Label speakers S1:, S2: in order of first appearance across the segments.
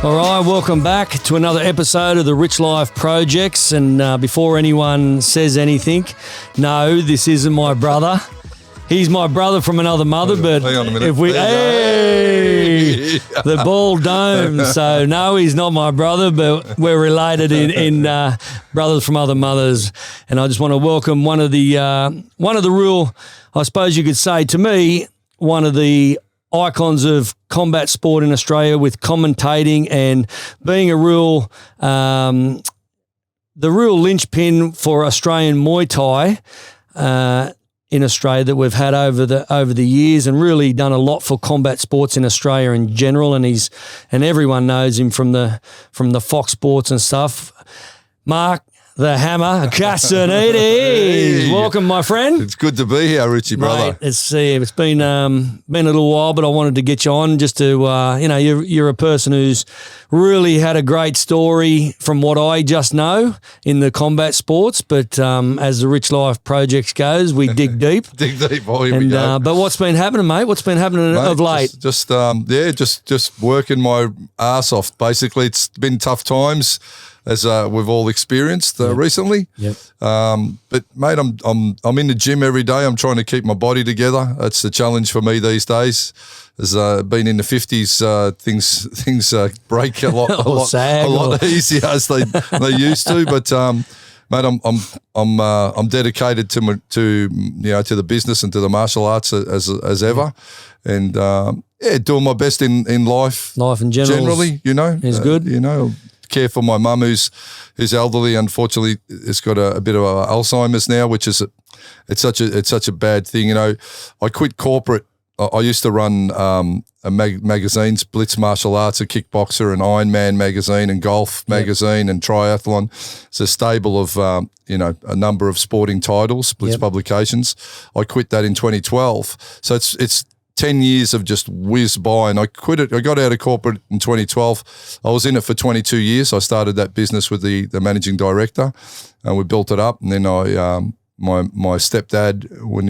S1: All right, welcome back to another episode of the Rich Life Projects. And before anyone says anything, no, this isn't my brother. He's my brother from another mother, but
S2: hang on a minute.
S1: if we, the ball dome. So no, he's not my brother, but we're related in brothers from other mothers. And I just want to welcome one of the real, I suppose you could say to me, one of the icons of combat sport in Australia with commentating and being a real, the real linchpin for Australian Muay Thai in Australia that we've had over the years, and really done a lot for combat sports in Australia in general. And everyone knows him from the Fox Sports and stuff. Mark, the Hammer Castagnini.
S2: Hey.
S1: Welcome, my friend.
S2: It's good to be here, Richie, brother.
S1: Mate, it's been a little while, but I wanted to get you on just to, you're a person who's really had a great story from what I just know in the combat sports. But as the Rich Life Projects goes, we dig deep.
S2: Dig deep. Oh, here we go.
S1: But what's been happening, mate? What's been happening of late?
S2: Just working my ass off. Basically, it's been tough times, as we've all experienced recently.
S1: Yep.
S2: But mate, I'm in the gym every day. I'm trying to keep my body together. That's the challenge for me these days. As being in the 50s, things break a lot easier as they used to. But mate, I'm dedicated to the business and to the martial arts as ever, and doing my best in life. Life in general, generally,
S1: is good.
S2: Care for my mum who's elderly. Unfortunately, has got a bit of Alzheimer's now, which is it's such a bad thing. I quit corporate. I used to run magazines, Blitz Martial Arts, a Kickboxer, and Ironman magazine, and Golf magazine, and Triathlon. It's a stable of a number of sporting titles, Blitz publications. I quit that in 2012. So it's 10 years of just whizzed by, and I quit it. I got out of corporate in 2012. I was in it for 22 years. I started that business with the managing director, and we built it up. And then my stepdad, when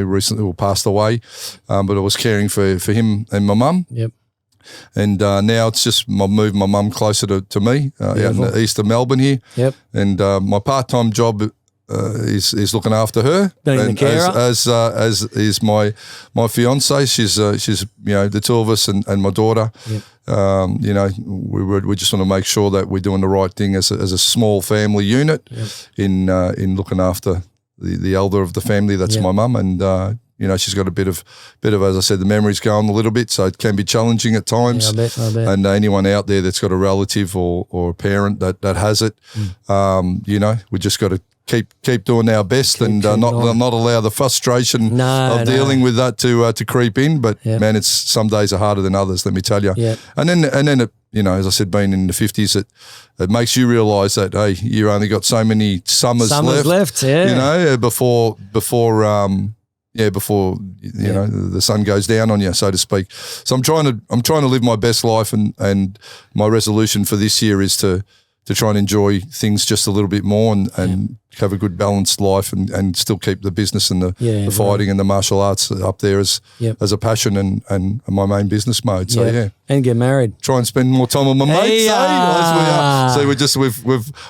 S2: recently passed away, but I was caring for him and my mum.
S1: Yep.
S2: And now it's just moved my mum closer to me out in the east of Melbourne here.
S1: Yep.
S2: And my part-time job is looking after her,
S1: being the carer,
S2: as is my fiance. She's the two of us and my daughter.
S1: Yep.
S2: We just want to make sure that we're doing the right thing as a small family unit in looking after the elder of the family. That's my mum, and she's got a bit of, as I said, the memory's going a little bit, so it can be challenging at times.
S1: I bet.
S2: And anyone out there that's got a relative or a parent that has it, we just got to keep doing our best and not allow the frustration of dealing with that to creep in. But man, it's some days are harder than others, let me tell you.
S1: Yep.
S2: And then it, as I said, being in the 50s, it makes you realise that hey, you only got so many summers left. Before the sun goes down on you, so to speak. So I'm trying to live my best life, and my resolution for this year is to try and enjoy things just a little bit more and have a good balanced life and still keep the business and the fighting and the martial arts up there as a passion and my main business mode. So
S1: and get married.
S2: Try and spend more time with my mates. So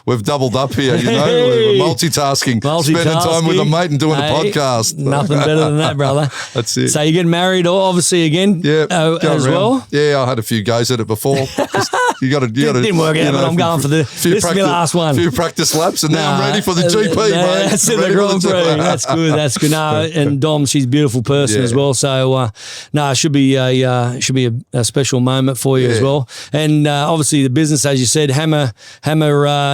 S2: we've doubled up here. We're multitasking, spending time with a mate and doing a podcast.
S1: Nothing better than that, brother.
S2: That's it.
S1: So you get married, obviously again, as well.
S2: Yeah, I had a few goes at it before. You got to. Didn't
S1: work out, but I'm going for this is my last one.
S2: A few practice laps, and now I'm ready for the GP, mate.
S1: That's in the Grand Prix. That's good. No, and Dom, she's a beautiful person as well. So it should be a special moment for you as well. And obviously the business, as you said, Hammer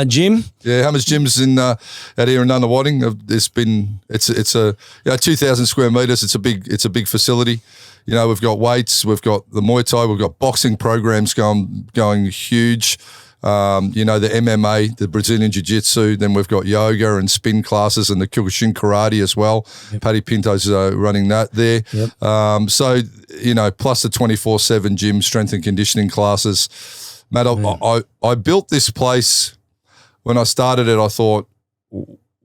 S1: Gym. Yeah,
S2: Hammer's Gym's out here in Nunawading. It's a 2,000 square meters. It's a big facility. We've got weights, we've got the Muay Thai, we've got boxing programs going huge. The MMA, the Brazilian Jiu-Jitsu, then we've got yoga and spin classes and the Kyokushin karate as well. Yep. Paddy Pinto's running that there.
S1: Yep.
S2: Plus the 24/7 gym, strength and conditioning classes. Matt, I built this place. When I started it, I thought,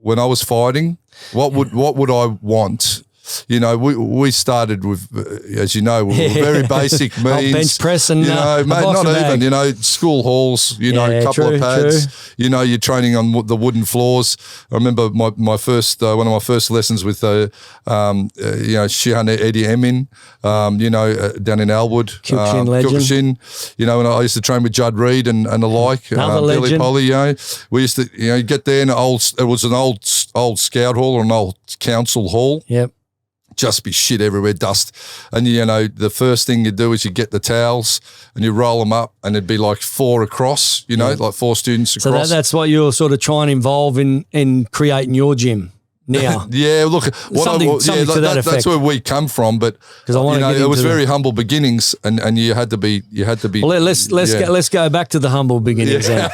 S2: when I was fighting, what would I want? you know, we started with, as you know, very basic means.
S1: Bench press and,
S2: you know, mate, not even, you know, school halls, you know, a couple of pads, you know, you're training on the wooden floors. I remember my first, one of my first lessons with, you know, Shihan Eddie Emin, you know, down in Elwood.
S1: Kyokushin legend.
S2: Kyokushin, you know, and I used to train with Judd Reed and the like. Billy Polly, you know. We used to, you know, get there in it was an old scout hall or an old council hall.
S1: Yep.
S2: Just be shit everywhere, dust. And, you know, the first thing you do is you get the towels and you roll them up and it'd be like 4 across, you know, like 4 students across.
S1: So that's what you're sort of trying to involve in creating your gym now.
S2: Yeah, look, that's where we come from. But you know, it was very humble beginnings, and you had to be.
S1: Well, let's go back to the humble beginnings. Then.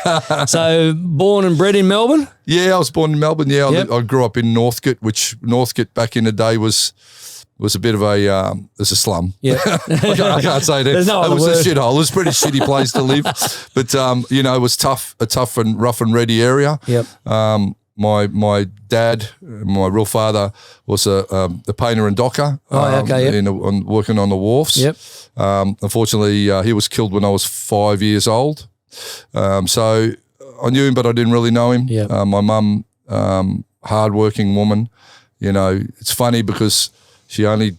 S1: So, born and bred in Melbourne.
S2: Yeah, I was born in Melbourne. Yeah, I grew up in Northcote, which Northcote back in the day was a bit of a slum. Yeah, I can't say that. It was a shithole. It was a pretty shitty place to live, but you know, it was a tough and rough and ready area.
S1: Yep.
S2: My dad, my real father, was a painter and docker. Working on the wharfs.
S1: Yep.
S2: Unfortunately, he was killed when I was 5 years old. So I knew him, but I didn't really know him.
S1: Yep.
S2: My mum, hardworking woman. You know, it's funny because she only,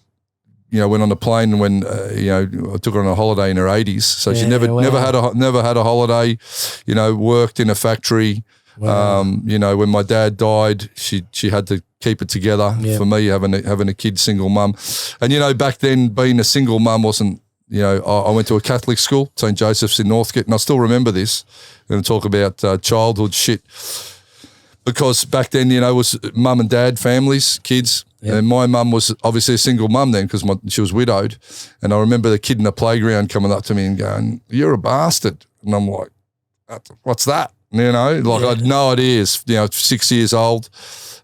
S2: you know, went on a plane when, you know, I took her on a holiday in her 80s. So she never had a holiday. You know, worked in a factory. Wow. You know, when my dad died, she had to keep it together. For me, having a kid, single mum, and you know, back then being a single mum wasn't. You know, I went to a Catholic school, St. Joseph's in Northcote, and I still remember this. I'm going to talk about childhood shit because back then, you know, it was mum and dad, families, kids. Yep. And my mum was obviously a single mum then because she was widowed. And I remember the kid in the playground coming up to me and going, "You're a bastard," and I'm like, "What's that?" You know, like I had no idea. You know, 6 years old,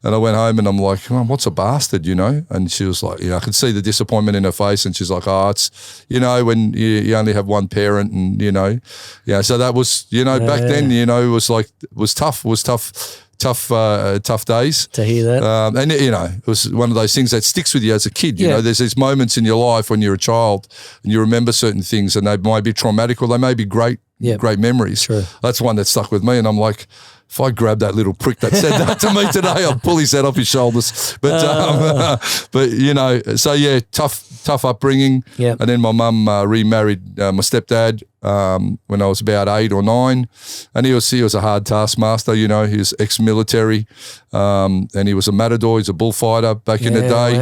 S2: and I went home and I'm like, "Mum, what's a bastard?" You know, and she was like, I could see the disappointment in her face, and she's like, "Oh, it's, you know, when you only have one parent, and you know, yeah." So that was, you know, back then, you know, it was tough days
S1: to hear that.
S2: And you know, it was one of those things that sticks with you as a kid. You know, there's these moments in your life when you're a child and you remember certain things, and they might be traumatic or they may be great memories.
S1: Sure.
S2: That's one that stuck with me, and I'm like, if I grab that little prick that said that to me today, I'll pull his head off his shoulders. But but you know, so yeah, tough upbringing.
S1: Yeah.
S2: And then my mum remarried my stepdad when I was about 8 or 9, and he was a hard taskmaster. You know, he was ex-military, and he was a matador. He's a bullfighter back in the day.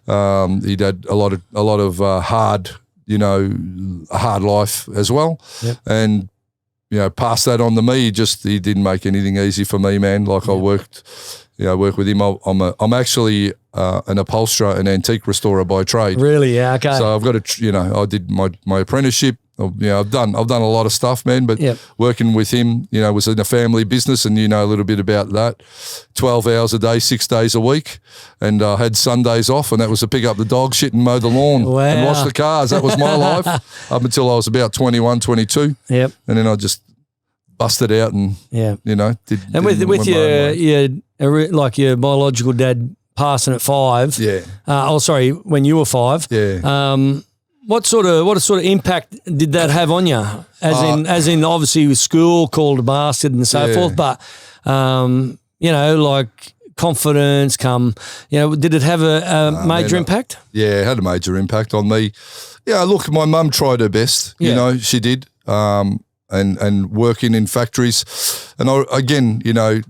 S2: Wow. He'd had a lot of hard, you know, a hard life as well. Yep. And you know, passed that on to me. He didn't make anything easy for me, man. Like I worked with him. I'm actually an upholsterer and antique restorer by trade.
S1: Really? Yeah. Okay.
S2: So I've got I did my apprenticeship. You know, I've done a lot of stuff, man. But working with him, you know, was in a family business, and you know a little bit about that. 12 hours a day, 6 days a week, and I had Sundays off, and that was to pick up the dog shit and mow the lawn and wash the cars. That was my life up until I was about 21, 22. Yep. And then I just busted out and you know did. And with
S1: your biological dad passing at 5. Yeah. When you were 5.
S2: Yeah.
S1: What sort of impact did that have on you? As in, obviously, with school called a bastard and so forth. But you know, like confidence, you know, did it have a major impact?
S2: Yeah, it had a major impact on me. Yeah, look, my mum tried her best. You know, she did. And working in factories, and again, you know,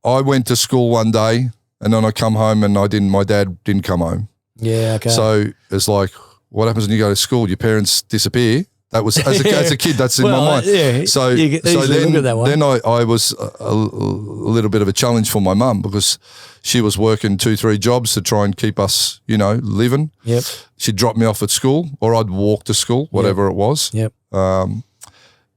S2: I went to school one day, and then I come home, and my dad didn't come home.
S1: Yeah. Okay.
S2: So it's like, what happens when you go to school? Your parents disappear. That was as a kid. That's in my mind.
S1: Yeah.
S2: So then I was a little bit of a challenge for my mum because she was working 2-3 jobs to try and keep us, you know, living.
S1: Yep.
S2: She'd drop me off at school, or I'd walk to school, whatever it was.
S1: Yep.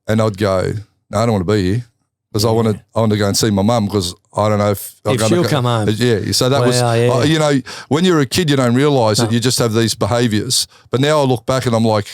S2: And I'd go, no, I don't want to be here because I want to go and see my mum because I don't know if
S1: she'll come home.
S2: Yeah, so that was, you know, when you're a kid, you don't realise that you just have these behaviours. But now I look back and I'm like,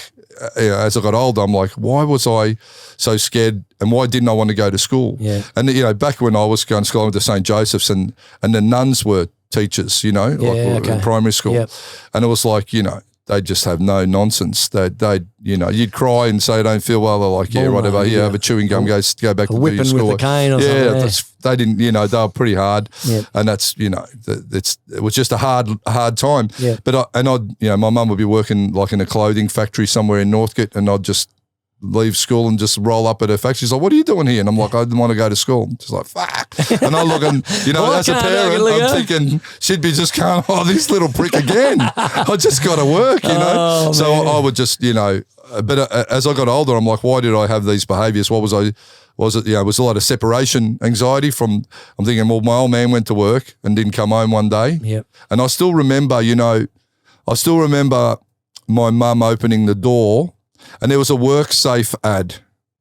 S2: you know, as I got older, I'm like, why was I so scared and why didn't I want to go to school?
S1: Yeah.
S2: And, you know, back when I was going to school, I went to St. Joseph's and the nuns were teachers, you know,
S1: okay.
S2: in primary school.
S1: Yep.
S2: And it was like, you know, they just have no nonsense. They, you know, you'd cry and say, I don't feel well. They're like, yeah, whatever. Yeah, have a chewing gum, go back to do your
S1: whipping
S2: school.
S1: with a cane or something.
S2: They didn't, you know, they were pretty hard.
S1: Yep.
S2: And that's, you know, it was just a hard time.
S1: Yep.
S2: But I'd, you know, my mum would be working like in a clothing factory somewhere in Northcote, and I'd just leave school and just roll up at her factory. She's like, what are you doing here? And I'm like, I didn't want to go to school. She's like, fuck. And I look and, you know, as a parent, I'm thinking she'd be just going, oh, this little prick again. I just got to work, you know. So I would just, you know, but as I got older, I'm like, why did I have these behaviours? Was it, you know, it was a lot of separation anxiety from, I'm thinking, well, my old man went to work and didn't come home one day.
S1: Yep.
S2: And I still remember, you know, my mum opening the door, and there was a work safe ad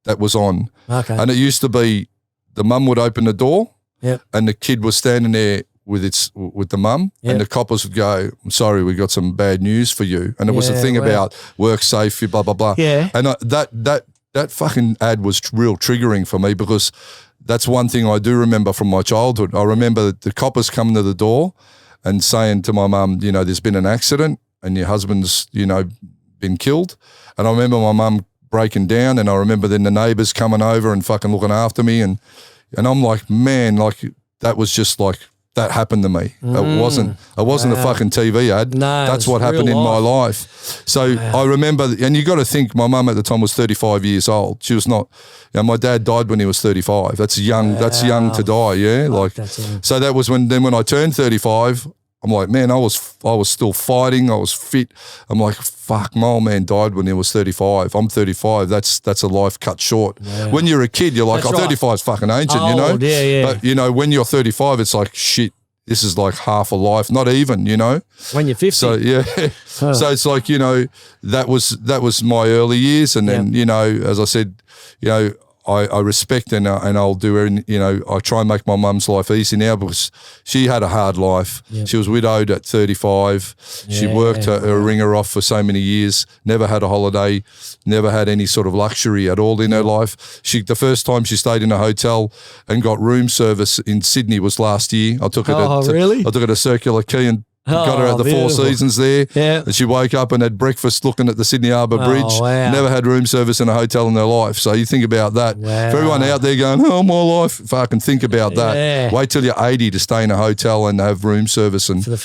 S2: that was on.
S1: Okay.
S2: And it used to be the mum would open the door,
S1: yep,
S2: and the kid was standing there with the mum,
S1: yep,
S2: and the coppers would go, I'm sorry, we got some bad news for you. And it was a thing about work safe, blah, blah, blah.
S1: Yeah.
S2: And that fucking ad was real triggering for me, because that's one thing I do remember from my childhood. I remember the coppers coming to the door and saying to my mum, you know, there's been an accident and your husband's, you know, been killed. And I remember my mum breaking down, and I remember then the neighbours coming over and fucking looking after me. And I'm like, man, like that was just like, that happened to me. It wasn't a fucking TV ad.
S1: No,
S2: that's what happened in my life. So I remember, and you got to think, my mum at the time was 35 years old. She was not, you know, my dad died when he was 35. That's young. Wow. That's young to die. Yeah. So that was when I turned 35, I'm like, man, I was still fighting. I was fit. I'm like, fuck, my old man died when he was 35. I'm 35. That's a life cut short. Yeah. When you're a kid, you're like, 35 is fucking ancient, you know?
S1: Yeah.
S2: But, you know, when you're 35, it's like, shit, this is like half a life, not even, you know?
S1: When you're 50.
S2: So, yeah. So it's like, you know, that was my early years. And then, you know, as I said, you know, I respect and I'll do, you know, I try and make my mum's life easy now, because she had a hard life. Yep. She was widowed at 35. She worked her ringer off for so many years, never had a holiday, never had any sort of luxury at all in her life. The first time she stayed in a hotel and got room service in Sydney was last year. I took her I took her to Circular Quay and got her at the Four Seasons there. Yeah. And she woke up and had breakfast looking at the Sydney Harbour Bridge. Wow. Never had room service in a hotel in her life. So you think about that. Wow. For everyone out there going, oh, my life, fucking think about that. Yeah. Wait till you're 80 to stay in a hotel and have room service and live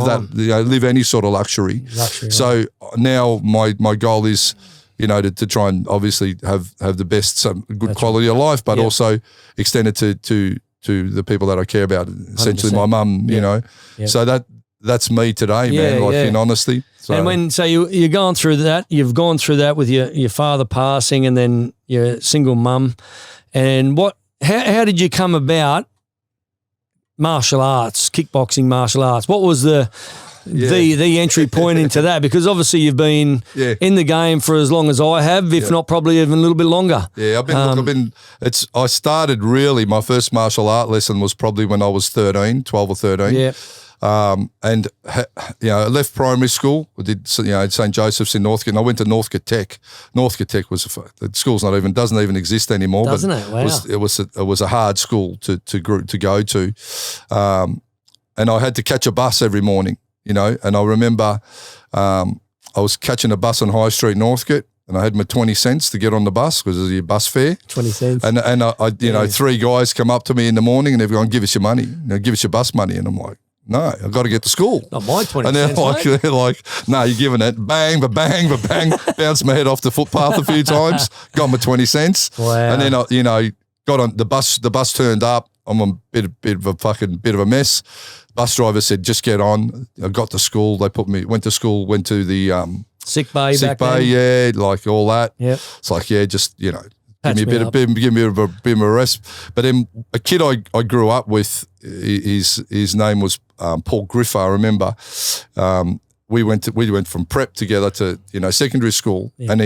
S2: that, you know, live any sort of luxury. So now my goal is, you know, to try and obviously have the best, good quality of life, but also extend it to the people that I care about, essentially 100%. My mum, you know. Yep. So that's me today, man, like in honesty. So.
S1: And you've gone through that with your father passing and then your single mum. And how did you come about martial arts, kickboxing martial arts? What was the entry point into that? Because obviously you've been in the game for as long as I have, if not probably even a little bit longer. Yeah,
S2: I started really, my first martial art lesson was probably when I was 12 or 13. Yeah. And you know, I left primary school. I did, you know, St. Joseph's in Northcote, and I went to Northcote Tech. Northcote Tech the school's doesn't even exist anymore.
S1: Doesn't it? Wow.
S2: It was a hard school to go to, and I had to catch a bus every morning. You know, and I remember I was catching a bus on High Street, Northcote. And I had my 20 cents to get on the bus because it was your bus fare.
S1: 20 cents.
S2: And I you know, 3 guys come up to me in the morning and they're going, give us your money. You know, give us your bus money. And I'm like, no, I've got to get to school.
S1: Not my 20
S2: and
S1: cents,
S2: they're like, no, you're giving it. Bang, ba-bang, ba-bang. Bounced my head off the footpath a few times. Got my 20 cents. Wow. And then, you know, got on the bus. The bus turned up. I'm a bit of a mess. Bus driver said, just get on. I got to school. They went to school, went to the
S1: sick bay,
S2: yeah, like all that.
S1: Yeah,
S2: it's like, yeah, just, you know, give me a bit of a rest. But then a kid I grew up with, his name was Paul Griff. I remember we went from prep together to, you know, secondary school, and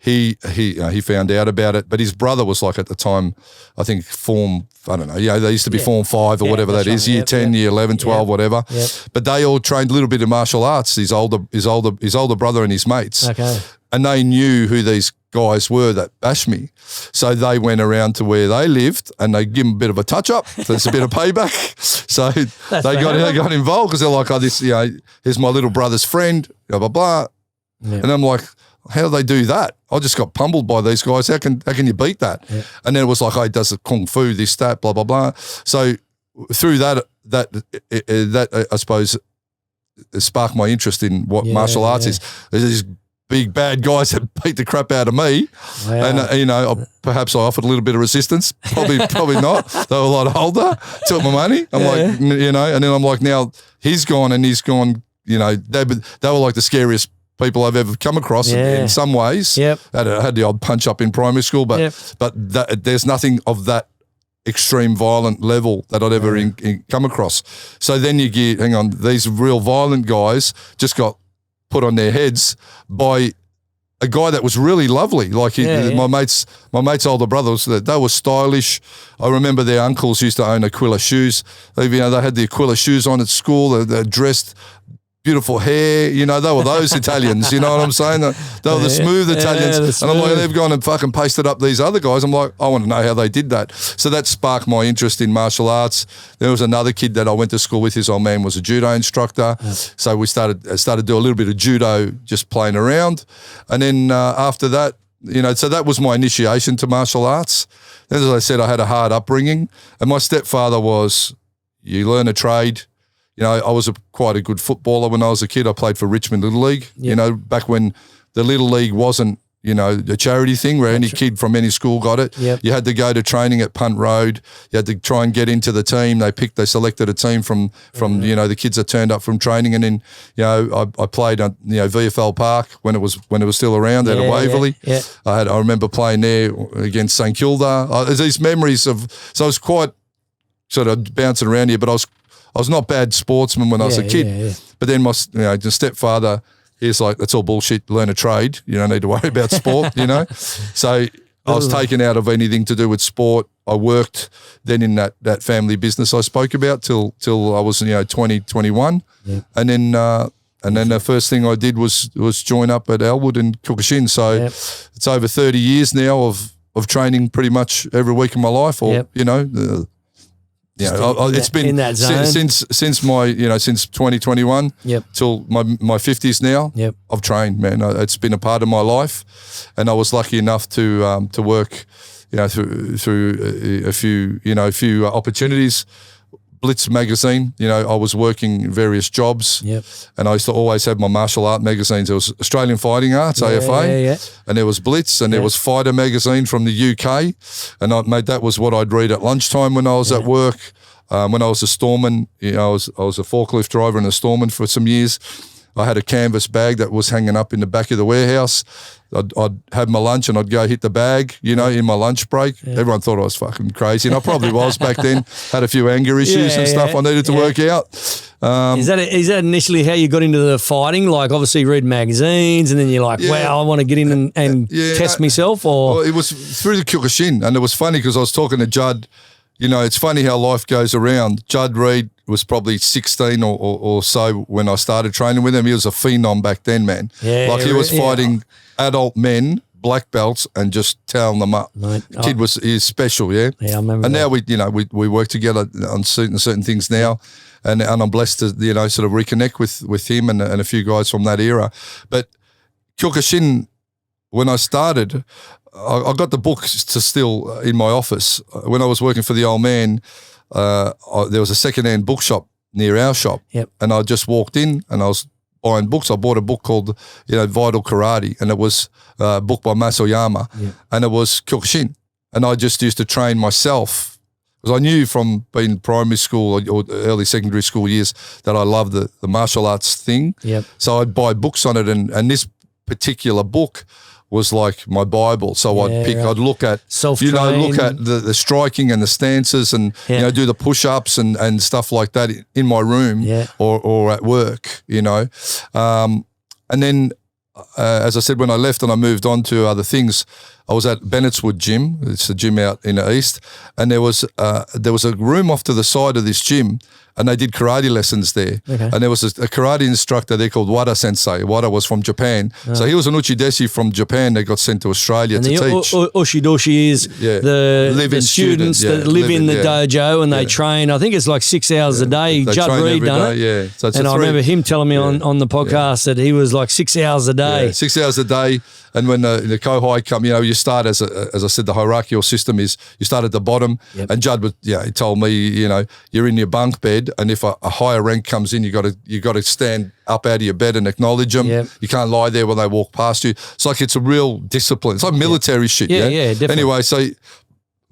S2: he found out about it, but his brother was like at the time, I think form, I don't know, you know, they used to be form 5 or whatever that is, year 10, year 11, 12, whatever. Yep. But they all trained a little bit of martial arts, his older brother and his mates. Okay. And they knew who these guys were that bashed me. So they went around to where they lived and they give them a bit of a touch up. There's a bit of payback. So they got involved because they're like, oh, this, here's my little brother's friend, blah, blah, blah. Yeah. And I'm like, how do they do that? I just got pummeled by these guys. How can you beat that? Yeah. And then it was like, oh, he does the kung fu, this, that, blah, blah, blah. So through that I suppose sparked my interest in what martial arts is. There's these big bad guys that beat the crap out of me, and perhaps I offered a little bit of resistance. Probably not. They were a lot older. Took my money. I'm like, and then I'm like, now he's gone. They were like the scariest people I've ever come across in some ways. Yep. Had the odd punch up in primary school, but there's nothing of that extreme violent level that I'd ever come across. So then you get, these real violent guys just got put on their heads by a guy that was really lovely. Like my mate's older brothers, they were stylish. I remember their uncles used to own Aquila shoes. They had the Aquila shoes on at school. They're dressed, beautiful hair, they were those Italians, you know what I'm saying? They were the smooth Italians. And I'm like, they've gone and fucking pasted up these other guys. I'm like, I want to know how they did that. So that sparked my interest in martial arts. There was another kid that I went to school with. His old man was a judo instructor. So we started to do a little bit of judo, just playing around. And then after that, so that was my initiation to martial arts. Then, as I said, I had a hard upbringing. And my stepfather you learn a trade. I was quite a good footballer when I was a kid. I played for Richmond Little League, back when the Little League wasn't, a charity thing where any kid from any school got it. Yep. You had to go to training at Punt Road. You had to try and get into the team. They selected a team from the kids that turned up from training. And then, I played on, VFL Park when it was still around at Waverley. Yeah. I remember playing there against St Kilda. There's these memories so I was quite sort of bouncing around here, but I was not bad sportsman when I was a kid. Yeah. But then my the stepfather, he's like, that's all bullshit, learn a trade. You don't need to worry about sport, So I was taken out of anything to do with sport. I worked then in that family business I spoke about till I was 20, 21. Yeah. And then the first thing I did was join up at Elwood and Kyokushin. So it's over 30 years now of training pretty much every week of my life, or it's been in that zone. since my since 2021 till my 50s now. I've trained, man. It's been a part of my life, and I was lucky enough to work through a few opportunities. Blitz magazine, I was working various jobs, and I used to always have my martial art magazines. There was Australian Fighting Arts, AFA, and there was Blitz, and there was Fighter magazine from the UK, and that was what I'd read at lunchtime when I was at work. When I was a storeman, I was a forklift driver and a storeman for some years. I had a canvas bag that was hanging up in the back of the warehouse. I'd have my lunch and I'd go hit the bag, in my lunch break. Everyone thought I was fucking crazy, and I probably was back then. Had a few anger issues and stuff I needed to work out.
S1: Is that initially how you got into the fighting? Like, obviously you read magazines and then you're like, wow, I want to get in and test myself? Or
S2: well, it was through the Kyokushin, and it was funny because I was talking to Judd. It's funny how life goes around. Judd Reed was probably 16 or so when I started training with him. He was a phenom back then, man. He was fighting adult men, black belts, and just toweling them up. Right. Kid is special, Yeah, I remember. And now we work together on certain things now, and I'm blessed to sort of reconnect with him and a few guys from that era. But Kyokushin, when I started, I got the books to still in my office. When I was working for the old man, there was a second-hand bookshop near our shop, and I just walked in and I was buying books. I bought a book called Vital Karate, and it was a book by Masoyama, and it was Kyokushin. And I just used to train myself because I knew from being primary school or early secondary school years that I loved the martial arts thing. So I'd buy books on it, and this particular book was like my Bible. So I'd look at the striking and the stances and do the push-ups and stuff like that in my room or at work, and then as I said, when I left and I moved on to other things, I was at Bennettswood Gym. It's a gym out in the east, and there was a room off to the side of this gym, and they did karate lessons there.
S1: Okay.
S2: And there was a karate instructor there called Wada Sensei. Wada was from Japan. So he was an uchideshi from Japan that got sent to Australia
S1: And
S2: to
S1: the
S2: teach.
S1: Ushidoshi is the
S2: Live-in
S1: students
S2: student,
S1: that live in the
S2: yeah.
S1: dojo and they train, I think it's like 6 hours a day.
S2: They
S1: Judd
S2: train
S1: Reed
S2: every
S1: done
S2: day,
S1: it.
S2: yeah. So it's
S1: And I remember him telling me on the podcast that he was like 6 hours a day.
S2: Yeah, 6 hours a day. And when the Kohai come, you start as I said, the hierarchical system is you start at the bottom.
S1: Yep.
S2: And Judd he told me, you're in your bunk bed, and if a higher rank comes in, you got to stand up out of your bed and acknowledge them.
S1: Yep.
S2: You can't lie there when they walk past you. It's like it's a real discipline. It's like military shit.
S1: Yeah, definitely.
S2: Anyway, so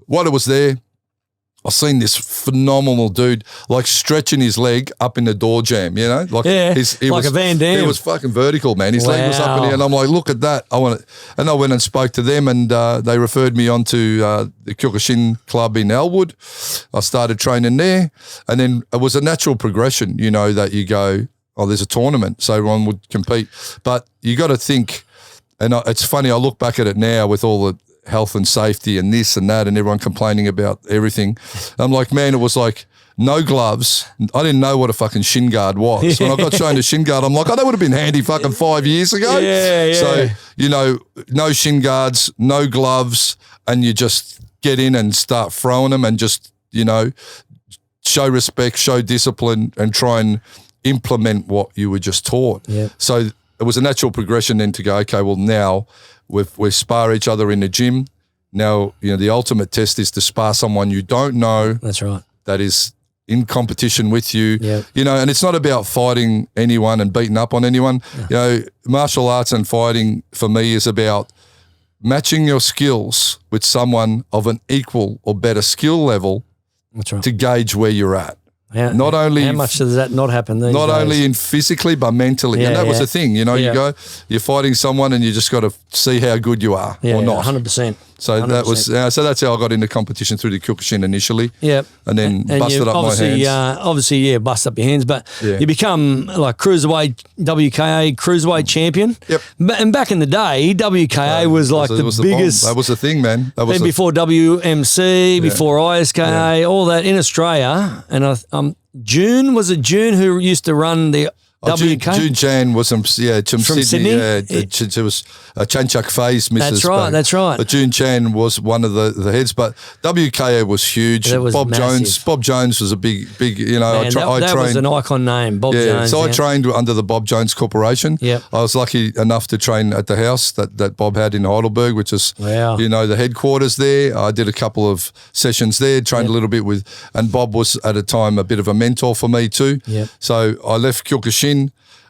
S2: what it was there. I seen this phenomenal dude like stretching his leg up in the door jam, like he
S1: like
S2: was,
S1: a Van Damme.
S2: He was fucking vertical, man. His leg was up in here, and I'm like, look at that. I went and spoke to them, and they referred me on to the Kyokushin club in Elwood. I started training there, and then it was a natural progression, that you go, oh, there's a tournament, so everyone would compete, but you got to think, and it's funny. I look back at it now with all the health and safety and this and that and everyone complaining about everything. I'm like, man, it was like no gloves. I didn't know what a fucking shin guard was. When I got shown a shin guard, I'm like, oh, that would have been handy fucking 5 years ago.
S1: Yeah.
S2: So, no shin guards, no gloves, and you just get in and start throwing them and just, show respect, show discipline and try and implement what you were just taught.
S1: Yeah.
S2: So it was a natural progression then to go, okay, well now we spar each other in the gym. Now, the ultimate test is to spar someone you don't know.
S1: That's right.
S2: That is in competition with you.
S1: Yep.
S2: And it's not about fighting anyone and beating up on anyone.
S1: No.
S2: Martial arts and fighting for me is about matching your skills with someone of an equal or better skill level.
S1: That's right.
S2: To gauge where you're at.
S1: How much does that not happen these
S2: Not
S1: days?
S2: only in physically, but mentally. And that was the thing, you're fighting someone and you just got to see how good you are or not.
S1: 100%.
S2: So
S1: 100%.
S2: that was so that's how I got into competition through the Kyokushin initially.
S1: Yep.
S2: And then busted up my hands.
S1: Obviously, bust up your hands, but you become like cruiserweight WKA cruiserweight champion.
S2: Yep.
S1: And back in the day, WKA was like the biggest.
S2: That was the thing, man. That was
S1: before WMC, before ISKA, all that in Australia. And June who used to run the WK?
S2: June Chan was from Sydney. Yeah,
S1: It
S2: was Chanchak Faye's missus.
S1: That's right.
S2: But June Chan was one of the heads. But WKA was huge.
S1: That was massive.
S2: Bob Jones was a big.
S1: Man,
S2: I
S1: that
S2: trained,
S1: was an icon name, Bob Jones.
S2: So I trained under the Bob Jones Corporation.
S1: Yep.
S2: I was lucky enough to train at the house that Bob had in Heidelberg, which is the headquarters there. I did a couple of sessions there, trained a little bit with, and Bob was at a time a bit of a mentor for me too.
S1: Yep.
S2: So I left Kyokushin.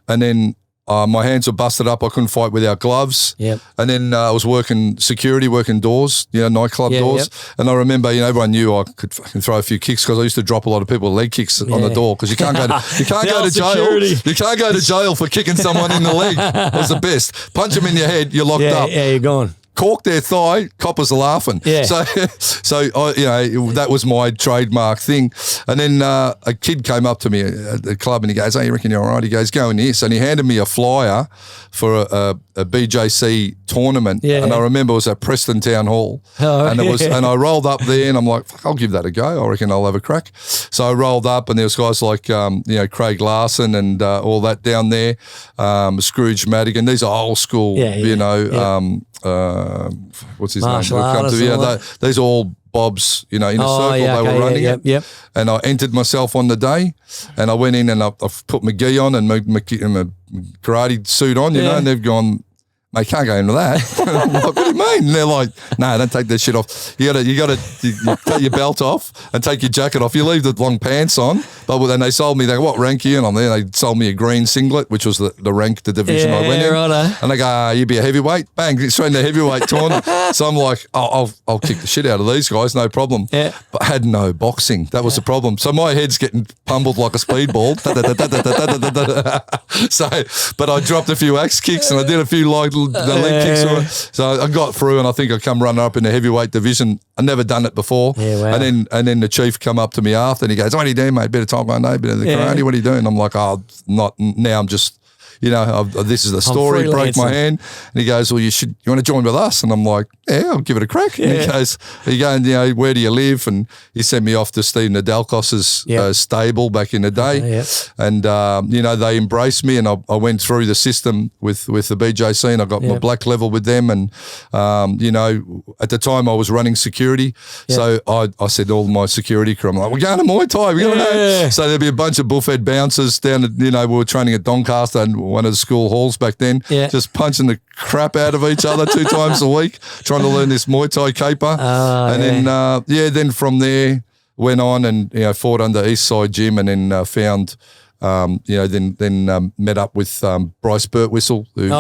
S2: And then my hands were busted up. I couldn't fight without gloves.
S1: Yep.
S2: And then I was working security, working doors, nightclub doors.
S1: Yep.
S2: And I remember, everyone knew I could fucking throw a few kicks because I used to drop a lot of people leg kicks on the door because you can't go to jail. You can't go to jail for kicking someone in the leg. It was the best. Punch them in your head, you're locked up.
S1: Yeah, you're gone.
S2: Cork their thigh, coppers are laughing.
S1: Yeah.
S2: So that was my trademark thing. And then a kid came up to me at the club and he goes, "Hey, you reckon you're all right?" He goes, "Go in this." And he handed me a flyer for a BJC tournament.
S1: Yeah.
S2: And I remember it was at Preston Town Hall.
S1: Oh,
S2: and and I rolled up there and I'm like, "Fuck, I'll give that a go. I reckon I'll have a crack." So I rolled up and there was guys like, Craig Larson and all that down there, Scrooge Madigan. These are old school, what's his
S1: Martial
S2: name?
S1: artists,
S2: These are all Bob's, in a circle they were running it.
S1: Yep.
S2: And I entered myself on the day and I went in and I put my gi on and my karate suit on, and they've gone, "Mate, can't go into that." I'm like, "What do you mean?" And they're like, "No, don't take that shit off. You gotta take your belt off and take your jacket off. You leave the long pants on." But then they sold me, they go, "What rank are you?" And I'm there. They sold me a green singlet, which was the rank, the division I went in.
S1: Righto.
S2: And they go, "You be a heavyweight." Bang, straight into heavyweight tournament. So I'm like, I'll kick the shit out of these guys, no problem.
S1: Yeah.
S2: But I had no boxing. That was the problem. So my head's getting pummeled like a speedball. But I dropped a few axe kicks and I did a few leg kicks. So I got through and I think I come running up in the heavyweight division. I'd never done it before.
S1: Yeah, wow.
S2: And then the chief come up to me after and he goes, "What are you doing, mate? Bit of taekwondo, bit of the karate. What are you doing?" I'm like, "Oh, not now. I'm just, this is the story, broke my hand. And he goes, well, you want to join with us? And I'm like, yeah, I'll give it a crack. And he goes, where do you live? And he sent me off to Steve Nadalkos's stable back in the day. And, they embraced me, and I went through the system with the BJC, and I got my black level with them. And, at the time I was running security. So I said to all my security crew, I'm like, we're going to Muay Thai. We're going So there'd be a bunch of bullfed bouncers down at, we were training at Doncaster and one of the school halls back then, just punching the crap out of each other 2 times a week, trying to learn this Muay Thai caper. Then from there went on and, fought under Eastside Gym, and then found, then met up with Bryce Birtwhistle, who's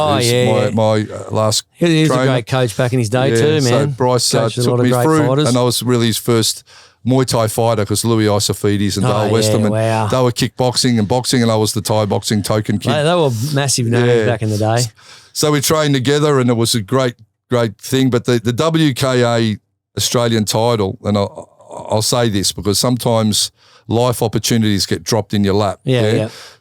S2: my last
S1: He was
S2: trainer.
S1: a great coach back in his day too, man.
S2: So Bryce took me through, and I was really his first Muay Thai fighter, because Louis Isophides and Dale Westerman, they were kickboxing and boxing, and I was the Thai boxing token kid.
S1: They were massive names back in the day.
S2: So we trained together, and it was a great thing. But the WKA Australian title, and I'll say this because sometimes life opportunities get dropped in your lap.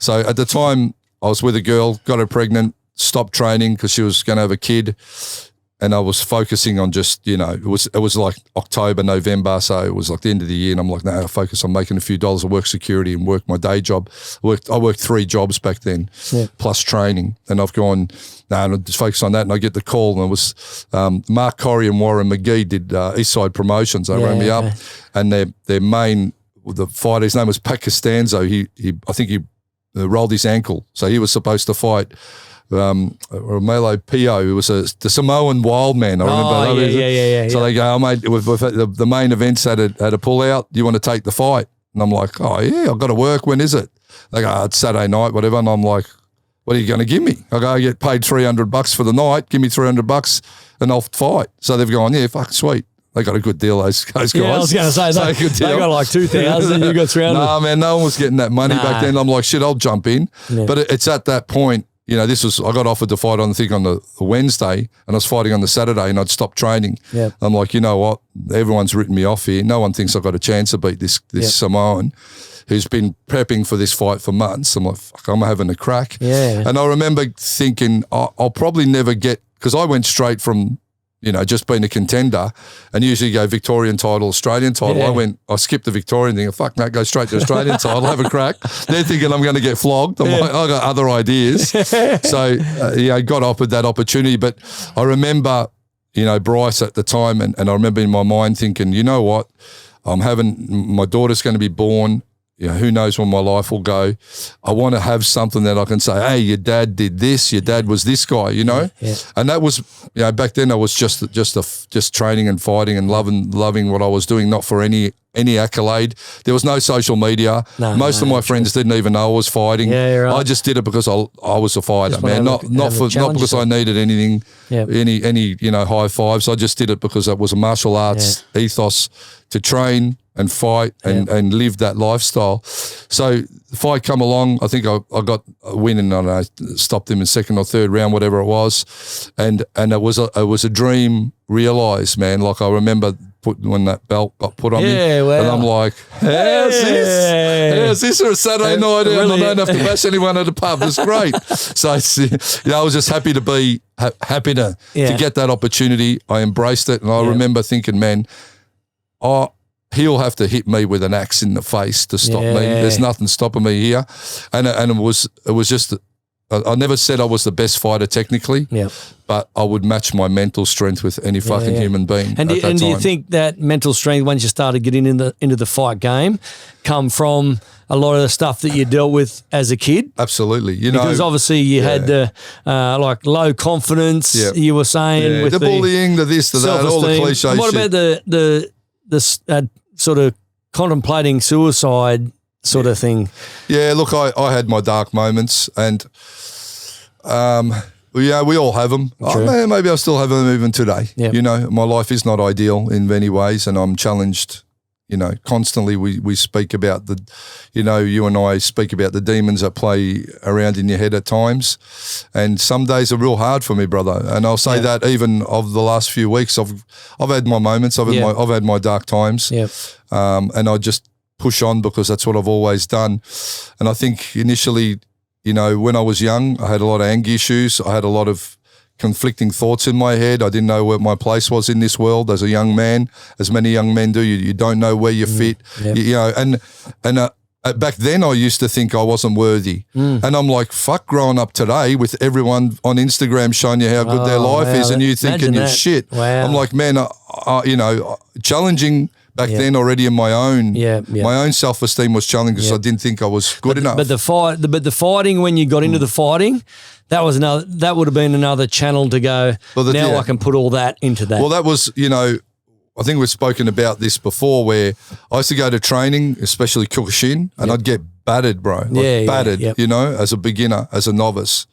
S2: So at the time, I was with a girl, got her pregnant, stopped training because she was going to have a kid, and I was focusing on just, it was like October, November, so it was like the end of the year, and I'm like, no, I'll focus on making a few dollars. I work security and work my day job. I worked 3 jobs back then, plus training, and I've gone, I'll just focus on that. And I get the call, and it was Mark Corrie and Warren McGee did Eastside Promotions. They rang me up, and their main, the fighter, his name was Pat Costanzo. I think he rolled his ankle, so he was supposed to fight Romelo Pio, who was the Samoan wild man. I remember. So they go, mate, the main events had a pull out. Do you want to take the fight? And I'm like, oh yeah, I've got to work. When is it? They go, it's Saturday night, whatever. And I'm like, what are you going to give me? I go, I get paid $300 for the night. Give me $300 and I'll fight. So they've gone, yeah, fuck, sweet. They got a good deal, those guys.
S1: Yeah, I was going to say, they got like 2,000 and you got 300.
S2: No, man, no one was getting that money back then. I'm like, shit, I'll jump in. Yeah. But it's at that point, I got offered to fight on the Wednesday, and I was fighting on the Saturday, and I'd stopped training. Yeah. I'm like, you know what? Everyone's written me off here. No one thinks I've got a chance to beat this Samoan who's been prepping for this fight for months. I'm like, fuck, I'm having a crack. Yeah. And I remember thinking, I'll probably never get, because I went straight from, just being a contender, and usually go Victorian title, Australian title. Yeah. I skipped the Victorian thing. Fuck, no, go straight to Australian title, have a crack. They're thinking I'm going to get flogged. I'm like, I got other ideas. So, got offered that opportunity. But I remember, Bryce at the time, and I remember in my mind thinking, you know what? My daughter's going to be born. Who knows when my life will go. I want to have something that I can say, hey, your dad did this, your dad was this guy, Yeah. And that was, back then I was just training and fighting and loving what I was doing, not for any accolade. There was no social media. Most of my friends didn't even know I was fighting. Yeah, right. I just did it because I was a fighter, man. Not because I needed anything, any high fives. I just did it because it was a martial arts ethos to train and fight and live that lifestyle. So the fight come along, I think I got a win, and I stopped him in 2nd or 3rd round, whatever it was. And it was a dream realised, man. Like I remember when that belt got put on me, and I'm like, how's this for a Saturday night out? I don't have to bash anyone at a pub. It's great. So I was just happy to get that opportunity. I embraced it, and I remember thinking, man, he'll have to hit me with an axe in the face to stop me. There's nothing stopping me here. And it was just, I never said I was the best fighter technically, but I would match my mental strength with any fucking human being. And
S1: do you think that mental strength, once you started getting into the fight game, come from a lot of the stuff that you dealt with as a kid?
S2: Absolutely.
S1: Because obviously you had the low confidence, you were saying, with
S2: the bullying, the this, the that, all the cliche shit.
S1: What about the sort of contemplating suicide sort of thing?
S2: Yeah, look, I had my dark moments, and we all have them. Maybe I still have them even today. Yep. My life is not ideal in many ways, and I'm challenged. Constantly we speak about you and I speak about the demons that play around in your head at times, and some days are real hard for me, brother. And I'll say that even of the last few weeks, I've had my moments, I've had my dark times, and I just push on because that's what I've always done. And I think initially, you know, when I was young, I had a lot of anger issues. I had a lot of conflicting thoughts in my head. I didn't know where my place was in this world as a young man, as many young men do. You don't know where you fit, you know, and back then I used to think I wasn't worthy. And I'm like, fuck, growing up today with everyone on Instagram showing you how good their life is and you thinking you're shit.
S1: Wow.
S2: I'm like, man, you know, challenging back then already in my own my own self-esteem was challenging because I didn't think I was good enough.
S1: But the fighting, when you got into the fighting, that would have been another channel to go, I can put all that into that.
S2: Well, that was, you know, I think we've spoken about this before where I used to go to training, especially Kyokushin, and I'd get battered, bro. Battered, you know, as a beginner, as a novice.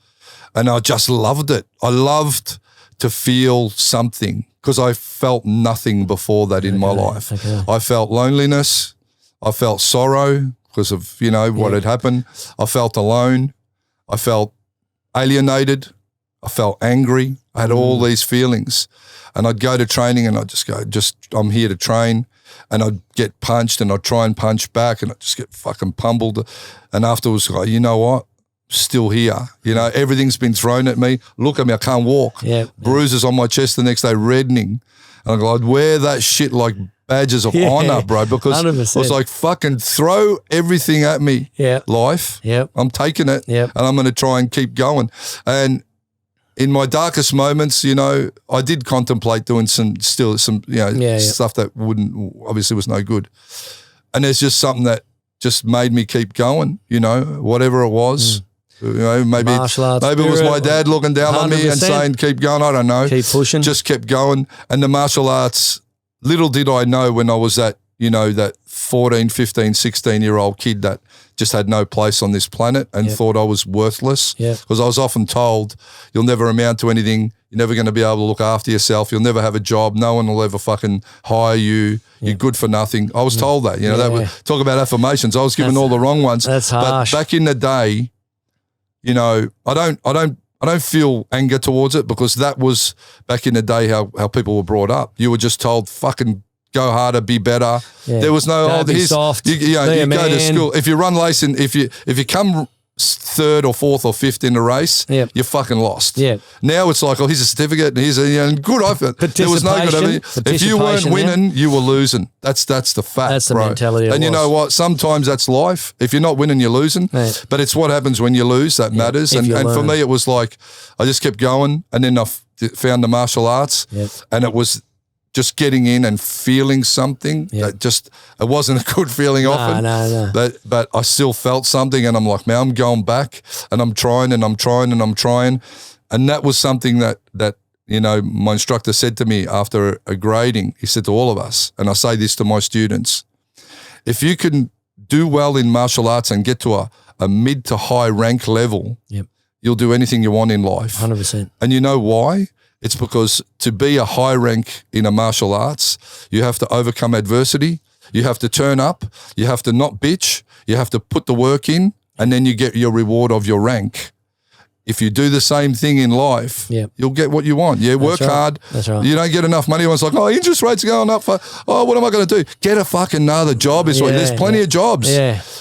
S2: And I just loved it. I loved to feel something because I felt nothing before that in my life. I felt loneliness. I felt sorrow because of, you know, what had happened. I felt alone. I felt alienated. I felt angry. I had all these feelings. And I'd go to training and I'd just go, I'm here to train. And I'd get punched and I'd try and punch back and I'd just get fucking pummeled. And afterwards, I go, you know what? Still here. You know, everything's been thrown at me. Look at me, I can't walk. Bruises on my chest the next day, reddening. And I go, I'd wear that shit like badges of honor, bro, because 100%. I was like, fucking throw everything at me, life. I'm taking it and I'm going to try and keep going. And in my darkest moments, you know, I did contemplate doing some, you know, stuff that obviously was no good. And there's just something that just made me keep going, you know, whatever it was. You know, maybe it was my dad looking down 100%. On me and saying, keep going. I don't know.
S1: Keep pushing.
S2: Just kept going. And the martial arts, little did I know when I was that, you know, that 14, 15, 16-year-old kid that just had no place on this planet and thought I was worthless. Because I was often told, you'll never amount to anything. You're never going to be able to look after yourself. You'll never have a job. No one will ever fucking hire you. You're good for nothing. I was told that. You know, that would talk about affirmations. I was given all the wrong ones.
S1: That's harsh.
S2: But back in the day, you know, I don't feel anger towards it because that was back in the day how people were brought up. You were just told, fucking go harder, be better. There was no,
S1: be soft.
S2: You go to school. If you run race and if you come third or fourth or fifth in a race, you're fucking lost. Now it's like, oh, here's a certificate and here's a good offer. There was no good. If you weren't winning, you were losing. That's the fact.
S1: That's the
S2: bro.
S1: mentality.
S2: And you know what? Sometimes that's life. If you're not winning, you're losing. But it's what happens when you lose that matters. And for me, it was like I just kept going, and then I found the martial arts, and it was just getting in and feeling something that it wasn't a good feeling often.
S1: No.
S2: But I still felt something, and I'm like, man, I'm going back and I'm trying and I'm trying and I'm trying. And that was something that you know, my instructor said to me after a grading, he said to all of us, and I say this to my students, if you can do well in martial arts and get to a mid to high rank level, you'll do anything you want in life.
S1: 100%.
S2: And you know why? It's because to be a high rank in a martial arts, you have to overcome adversity. You have to turn up. You have to not bitch. You have to put the work in, and then you get your reward of your rank. If you do the same thing in life, you'll get what you want. Work hard.
S1: That's right.
S2: You don't get enough money. Everyone's like, oh, interest rates are going up. What am I going to do? Get a fucking another job. There's plenty of jobs.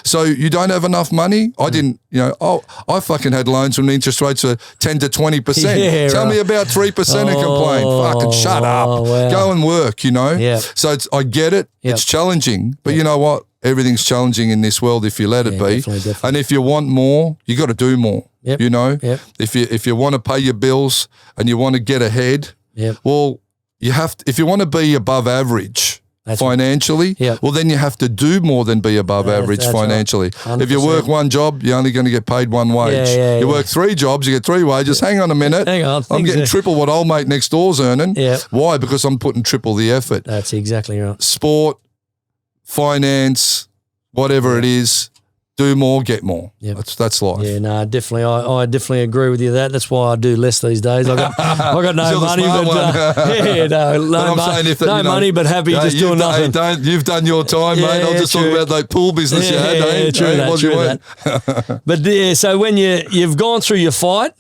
S2: So you don't have enough money? I didn't, you know, I fucking had loans when the interest rates were 10 to 20%. Tell me about 3% and complain. Fucking shut up.
S1: Wow.
S2: Go and work, you know? So I get it. It's challenging. But you know what? Everything's challenging in this world if you let it be.
S1: Definitely.
S2: And if you want more, you got to do more. You know, if you want to pay your bills and you want to get ahead, well, you have to, if you want to be above average financially, well, then you have to do more than be above average financially.
S1: Right.
S2: If you work one job, you're only going to get paid one wage. You work 3 jobs, you get 3 wages. Hang on a minute.
S1: Hang on.
S2: I'm getting triple what old mate next door's earning. Why? Because I'm putting triple the effort.
S1: That's exactly right.
S2: Sport, finance, whatever it is. Do more, get more. That's life.
S1: Yeah, no, definitely. I definitely agree with you. That's why I do less these days. I got no money, but money, but happy just doing nothing.
S2: You've done your time, mate. I'll just talk about that pool business you had.
S1: True that. But so when you've gone through your fight,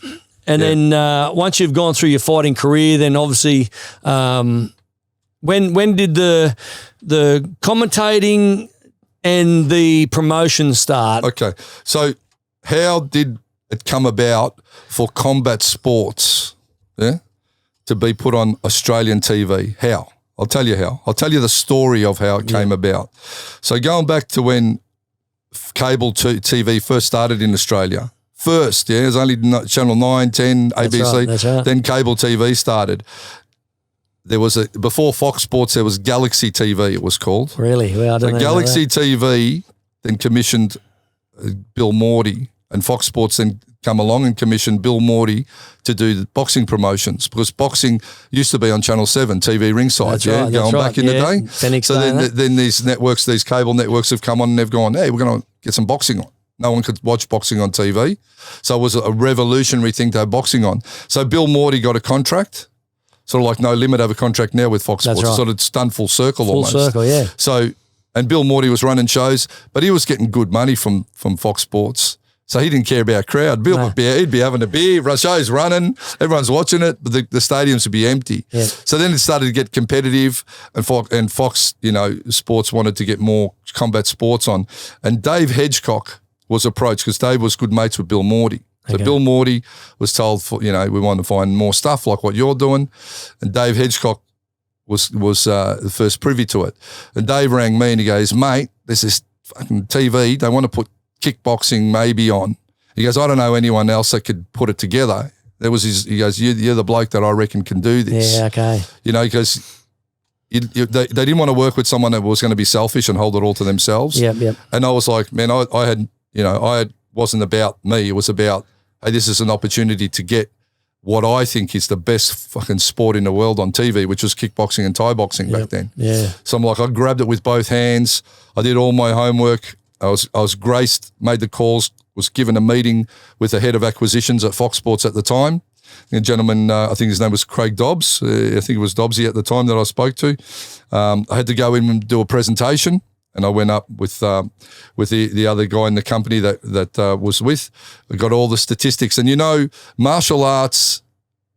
S1: and then once you've gone through your fighting career, then obviously, when did the commentating and the promotion start?
S2: Okay. So how did it come about for combat sports, to be put on Australian TV. How? I'll tell you how. I'll tell you the story of how it came about. So going back to when cable TV first started in Australia. First, it was only Channel 9, 10, ABC.
S1: That's right.
S2: Then cable TV started. There was before Fox Sports, there was Galaxy TV, it was called.
S1: Really? Well, I don't know.
S2: Galaxy TV then commissioned Bill Morty, and Fox Sports then come along and commissioned Bill Morty to do the boxing promotions, because boxing used to be on Channel 7, TV ringside, going back in the day. So then these networks, these cable networks have come on and they've gone, hey, we're going to get some boxing on. No one could watch boxing on TV. So it was a revolutionary thing to have boxing on. So Bill Morty got a contract, sort of like No Limit have a contract now with Fox Sports. Right. Sort of done full circle almost.
S1: Full circle, yeah.
S2: So, and Bill Morty was running shows, but he was getting good money from Fox Sports. So he didn't care about crowd. He'd be having a beer, show's running, everyone's watching it, but the stadiums would be empty.
S1: Yeah.
S2: So then it started to get competitive, and Fox, Sports wanted to get more combat sports on. And Dave Hedgecock was approached, because Dave was good mates with Bill Morty. So Bill Morty was told, we want to find more stuff like what you're doing. And Dave Hedgecock was the first privy to it. And Dave rang me and he goes, mate, there's this fucking TV, they want to put kickboxing maybe on. He goes, I don't know anyone else that could put it together. He goes, you're the bloke that I reckon can do this.
S1: Yeah, okay.
S2: Because they didn't want to work with someone that was going to be selfish and hold it all to themselves.
S1: Yep.
S2: And I was like, man, wasn't about me. It was about, hey, this is an opportunity to get what I think is the best fucking sport in the world on TV, which was kickboxing and Thai boxing back then.
S1: Yeah.
S2: So I'm like, I grabbed it with both hands. I did all my homework. I was graced, made the calls, was given a meeting with the head of acquisitions at Fox Sports at the time. A gentleman, I think his name was Craig Dobbs. I think it was Dobbsy at the time that I spoke to. I had to go in and do a presentation, and I went up with the other guy in the company that was with. I got all the statistics. And martial arts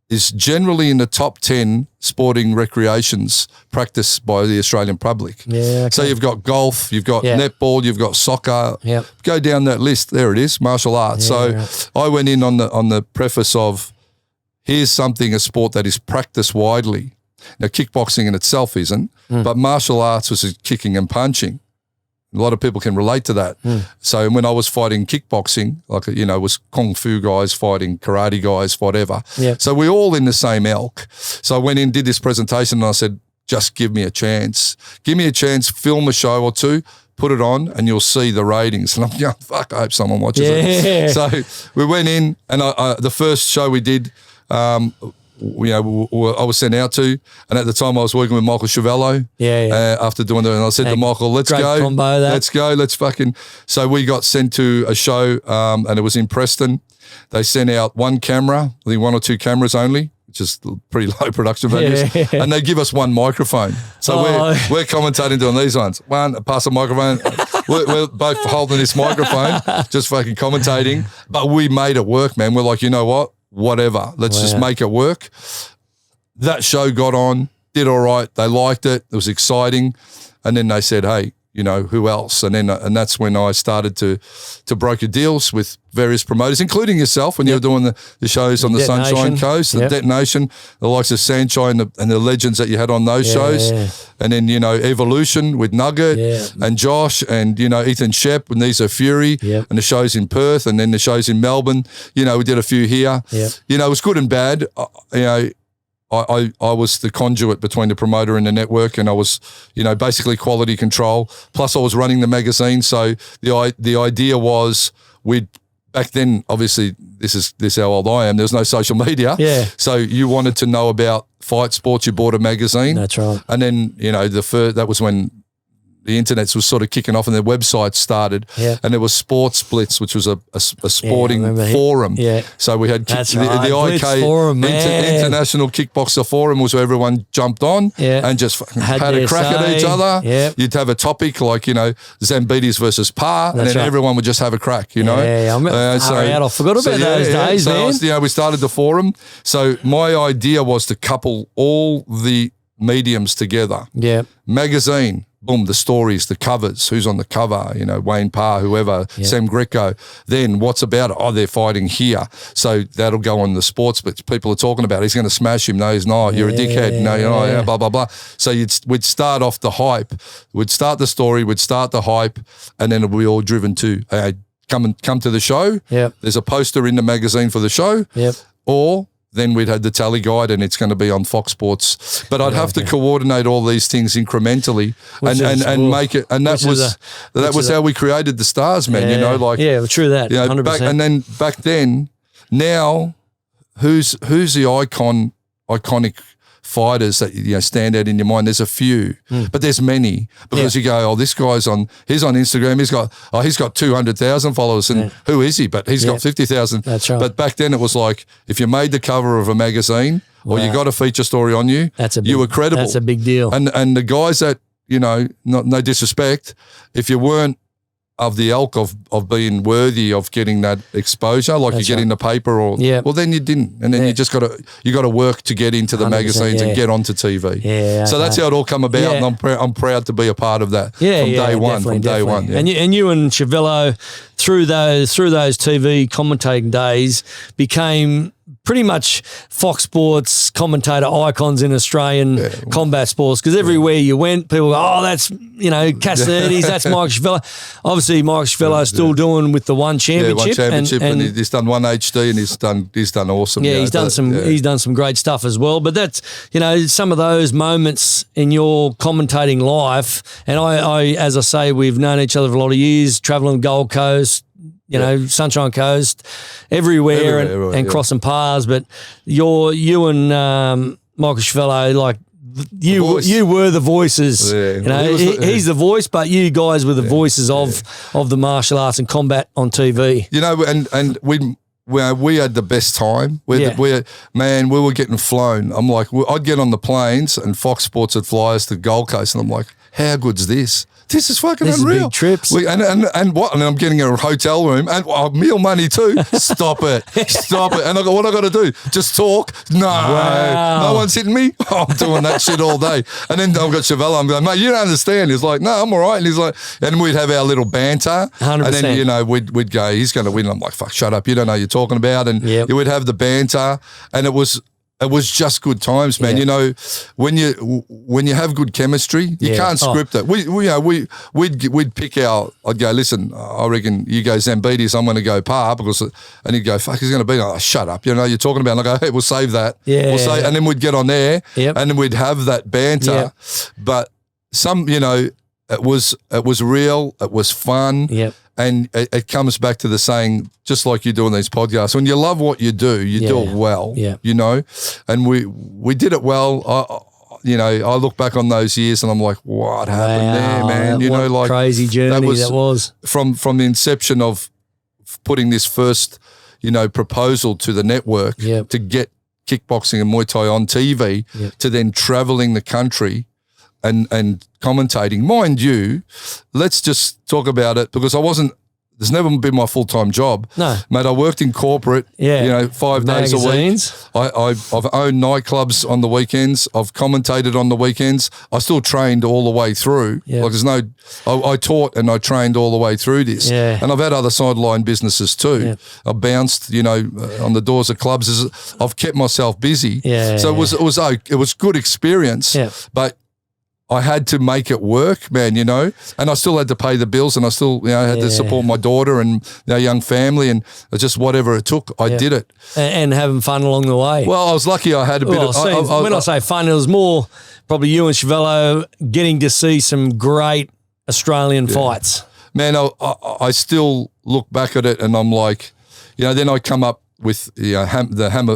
S2: is generally in the top 10 sporting recreations practiced by the Australian public.
S1: Yeah, okay.
S2: So you've got golf, you've got netball, you've got soccer.
S1: Yep.
S2: Go down that list. There it is, martial arts. I went in on the preface of, here's a sport that is practiced widely. Now, kickboxing in itself isn't, but martial arts was kicking and punching. A lot of people can relate to that. So when I was fighting kickboxing, it was kung fu guys fighting karate guys, whatever.
S1: Yep.
S2: So we're all in the same elk. So I went in, did this presentation, and I said, just give me a chance. Give me a chance, film a show or two, put it on, and you'll see the ratings. And I'm going, fuck, I hope someone watches it. So we went in, and the first show we did, I was sent out to, and at the time I was working with Michael Chiavello. After doing that, and I said to Michael, "Let's go,
S1: combo,
S2: let's go, let's fucking." So we got sent to a show, and it was in Preston. They sent out one camera, I think 1 or 2 cameras only, which is pretty low production values, and they give us one microphone. So we're commentating doing these ones. Pass a microphone. we're both holding this microphone, just fucking commentating. But we made it work, man. We're like, you know what? Whatever. Let's just make it work. That show got on, did all right. They liked it. It was exciting. And then they said, hey, who else? And that's when I started to broker deals with various promoters, including yourself when you were doing the shows on the Sunshine Coast, the Detonation, the likes of Sanchai and the legends that you had on those shows. And then, Evolution with Nugget and Josh and, Ethan Shep and these are Fury and the shows in Perth and then the shows in Melbourne. We did a few here. It was good and bad. I was the conduit between the promoter and the network, and I was, basically quality control. Plus I was running the magazine. So the idea was back then, obviously this is how old I am. There was no social media. So you wanted to know about fight sports, you bought a magazine.
S1: That's right.
S2: And then, that was when the internet was sort of kicking off and the website started and there was Sports Blitz, which was a sporting forum. So we had the IK
S1: forum,
S2: International Kickboxer Forum was where everyone jumped on and just had a crack at each other. You'd have a topic like, Zambitis versus Par, and then everyone would just have a crack, I
S1: forgot about those days, man.
S2: We started the forum. So my idea was to couple all the mediums together. Magazine, boom, the stories, the covers, who's on the cover, Wayne Parr, whoever, Sam Greco. Then what's about it? Oh, they're fighting here. So that'll go on the sports, but people are talking about it. He's going to smash him. No, he's not. You're a dickhead. No, you're not. Blah, blah, blah. So we'd start off the hype. We'd start the story. We'd start the hype. And then we'd be all driven to come to the show.
S1: Yep.
S2: There's a poster in the magazine for the show.
S1: Yep.
S2: Or then we'd had the tally guide and it's going to be on Fox Sports. But I'd have to coordinate all these things incrementally and make it. And that was how we created the stars, man.
S1: Yeah, true that.
S2: 100%. Back then, now, who's the iconic fighters that stand out in your mind? There's a few, but there's many because you go, this guy's he's on Instagram. He's got 200,000 followers, and who is he? But he's got 50,000. That's right. But back then it was like if you made the cover of a magazine or you got a feature story on you, you were credible.
S1: That's a big deal.
S2: And the guys that no disrespect, if you weren't of the ilk of being worthy of getting that exposure, like you get in the paper, well, then you didn't, and then you just got to work to get into the magazines and get onto TV.
S1: Yeah,
S2: so that's how it all come about, and I'm proud to be a part of that from day one.
S1: Yeah. And you and Chiavello through those TV commentating days became pretty much Fox Sports commentator icons in Australian combat sports, because everywhere you went, people go, oh, that's, Castagnini's, that's Mike Chiavello. Obviously, Mike Chiavello's still doing with the one championship.
S2: And he's done one HD and he's done awesome.
S1: Yeah, he's done some great stuff as well. But that's, some of those moments in your commentating life, and I as I say, we've known each other for a lot of years, travelling Gold Coast, Sunshine Coast, everywhere and crossing paths. But you and Michael Chiavello, like you were the voices. Yeah. He's the voice, but you guys were the voices of the martial arts and combat on TV.
S2: And we had the best time. We were getting flown. I'm like, I'd get on the planes and Fox Sports would fly us to Gold Coast, and I'm like, how good's this? This is fucking unreal.
S1: Big trips.
S2: And I'm getting a hotel room and meal money too. Stop it. And I go, what I got to do? Just talk? No one's hitting me. I'm doing that shit all day. And then I've got Chiavello. I'm going, mate, you don't understand. He's like, no, I'm all right. And he's like, and we'd have our little banter.
S1: 100%. And
S2: then we'd go, he's going to win. I'm like, fuck, shut up. You don't know what you're talking about. And you would have the banter, and it was just good times, man. When you have good chemistry, you can't script it. We'd pick out. I'd go, listen, I reckon you go Zambides, I'm going to go Parr, and he'd go, fuck, he's going to beat. Oh, shut up, you're talking about. And I go, hey, we'll save that. And then we'd get on there, and then we'd have that banter. But it was real. It was fun. And it comes back to the saying, just like you're doing these podcasts, when you love what you do, you do it well, and we did it well. I look back on those years and I'm like, what happened there, man?
S1: What crazy journey that was.
S2: From the inception of putting this first, proposal to the network to get kickboxing and Muay Thai on TV to then traveling the country and commentating. Mind you, let's just talk about it, because there's never been my full-time job.
S1: No.
S2: Mate, I worked in corporate, 5 days a week. I've owned nightclubs on the weekends. I've commentated on the weekends. I still trained all the way through. Like I taught and I trained all the way through this. And I've had other sideline businesses too. I've bounced, on the doors of clubs. I've kept myself busy. So it was good experience. But I had to make it work, man, and I still had to pay the bills, and I still, had to support my daughter and our young family, and just whatever it took, I did it.
S1: And having fun along the way.
S2: Well, I was lucky I had a bit of...
S1: When I say fun, it was more probably you and Chiavello getting to see some great Australian fights.
S2: Man, I still look back at it and I'm like, then I come up with the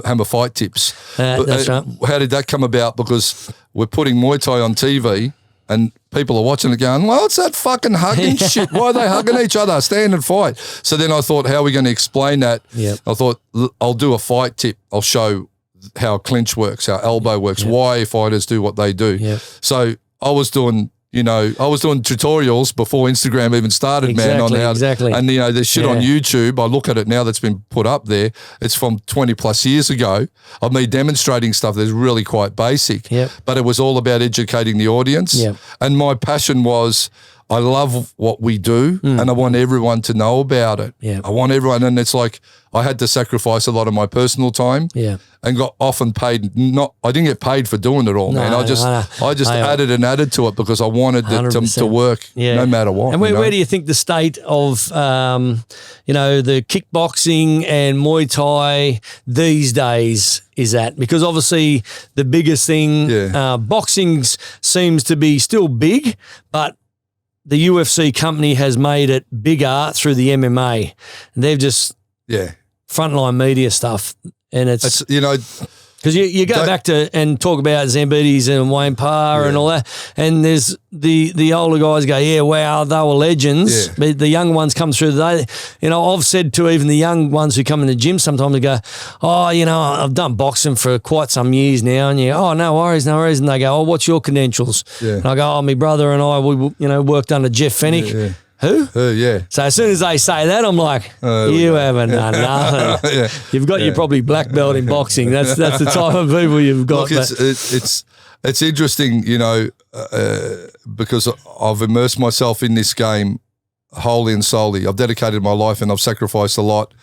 S2: Hammer fight tips.
S1: That's right.
S2: How did that come about? Because we're putting Muay Thai on TV and people are watching it going, well, it's that fucking hugging shit. Why are they hugging each other? Stand and fight. So then I thought, how are we going to explain that? I thought, I'll do a fight tip. I'll show how clinch works, how elbow works, why fighters do what they do. So I was doing, You know, I was doing tutorials before Instagram even started, man. On how,
S1: exactly.
S2: And, you know, there's shit on YouTube. I look at it now that's been put up there. It's from 20 plus years ago of me demonstrating stuff that's really quite basic.
S1: Yep.
S2: But it was all about educating the audience.
S1: Yep.
S2: And my passion was, I love what we do and I want everyone to know about it.
S1: Yeah.
S2: I want everyone, and it's like I had to sacrifice a lot of my personal time and got often paid. I didn't get paid for doing it all, man. I just added to it because I wanted it to work no matter what.
S1: And where do you think the state of, you know, the kickboxing and Muay Thai these days is at? Because obviously the biggest thing, boxing seems to be still big, but the UFC company has made it bigger through the MMA. And they've just frontline media stuff. And it's you know, because you go back to and talk about Zambides and Wayne Parr and all that, and there's the older guys go, yeah, wow, they were legends. But the young ones come through today. You know, I've said to even the young ones who come in the gym sometimes, they go, oh, you know, I've done boxing for quite some years now, and oh, no worries. And they go, oh, what's your credentials? And I go, oh, my brother and I, we worked under Jeff Fennick. Who? So as soon as they say that, I'm like, you haven't done nothing. You've got your probably black belt in boxing. That's the type of people you've got.
S2: Look, it's interesting, you know, because I've immersed myself in this game wholly and solely. I've dedicated my life and I've sacrificed a lot.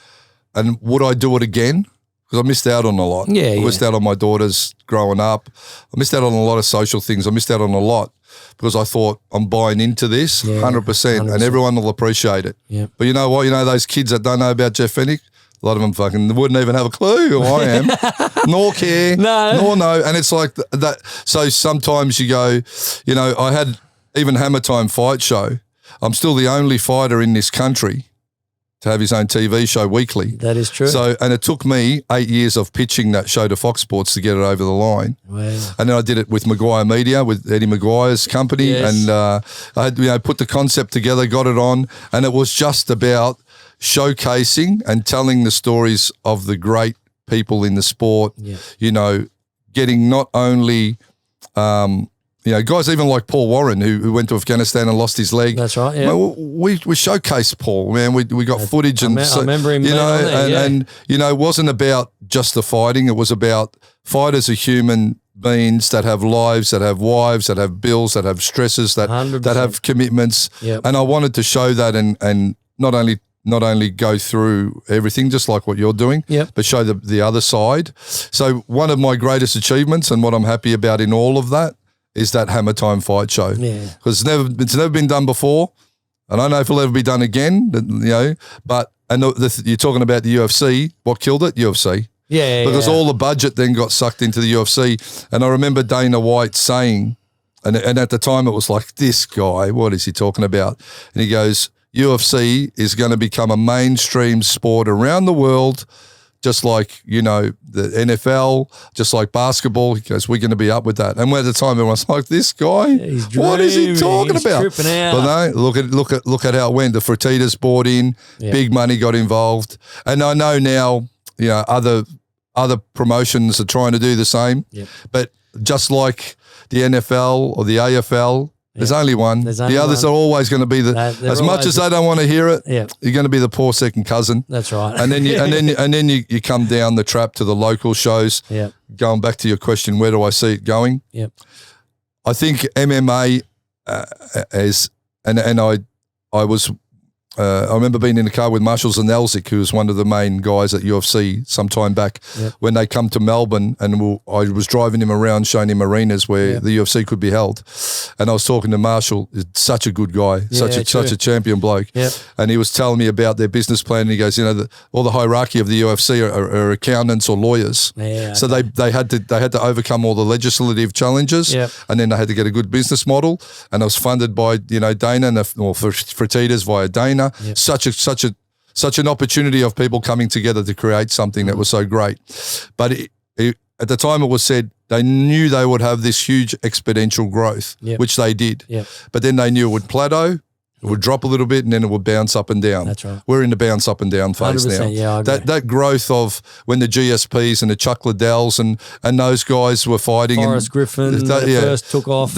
S2: And would I do it again? Because I missed out on a lot. I missed out on my daughters growing up. I missed out on a lot of social things. I missed out on a lot. Because I thought I'm buying into this 100%, and everyone will appreciate it. But you know what? You know those kids that don't know about Jeff Fennick? A lot of them fucking wouldn't even have a clue who I am, nor care, nor know. And it's like that. So sometimes you go, you know, I had even Hammer Time Fight Show. I'm still the only fighter in this country to have his own TV show weekly.
S1: That is true.
S2: So, and it took me 8 years of pitching that show to Fox Sports to get it over the line.
S1: Wow.
S2: And then I did it with Maguire Media, with Eddie Maguire's company. And I had, you know, put the concept together, got it on, and it was just about showcasing and telling the stories of the great people in the sport, you know, getting not only you know, guys even like Paul Warren, who went to Afghanistan and lost his leg.
S1: That's right. Yeah,
S2: we showcased Paul, man. We got footage, and
S1: I remember him.
S2: You know, and you know, it wasn't about just the fighting. It was about fighters are human beings that have lives, that have wives, that have bills, that have stresses, that
S1: 100%.
S2: that have commitments. And I wanted to show that, and not only go through everything, just like what you're doing, but show the other side. So one of my greatest achievements, and what I'm happy about in all of that, is that Hammer Time Fight Show. Because it's never been done before. I don't know if it'll ever be done again, you know, but you're talking about the UFC. What killed it? UFC. Because all the budget then got sucked into the UFC. And I remember Dana White saying, and at the time it was like, this guy, what is he talking about? And he goes, UFC is going to become a mainstream sport around the world, just like, you know, the NFL, just like basketball. He goes, we're going to be up with that. And at the time, everyone's like, this guy, what is he talking about?
S1: Tripping out.
S2: But no, look at how it went. The Fertitas bought in, big money got involved. And I know now, you know, other promotions are trying to do the same. But just like the NFL or the AFL, there's only one. The others are always going to be as much as they don't want to hear it. You're going to be the poor second cousin.
S1: That's right.
S2: And then you come down the trap to the local shows. Going back to your question, where do I see it going? I think MMA I remember being in the car with Marshall Zanelzik, who was one of the main guys at UFC some time back, when they come to Melbourne, and I was driving him around, showing him arenas where the UFC could be held. And I was talking to Marshall, such a good guy, such a champion bloke. And he was telling me about their business plan. And he goes, you know, all the hierarchy of the UFC are accountants or lawyers. So they had to overcome all the legislative challenges, and then they had to get a good business model. And I was funded by, you know, Dana or Fertitas via Dana. Such an opportunity of people coming together to create something that was so great. But at the time it was said they knew they would have this huge exponential growth, which they did. But then they knew it would plateau, it would drop a little bit, and then it would bounce up and down.
S1: That's right.
S2: We're in the bounce up and down phase now.
S1: Yeah, I agree.
S2: That growth of when the GSPs and the Chuck Liddells and those guys were fighting.
S1: Forrest Griffin first took off.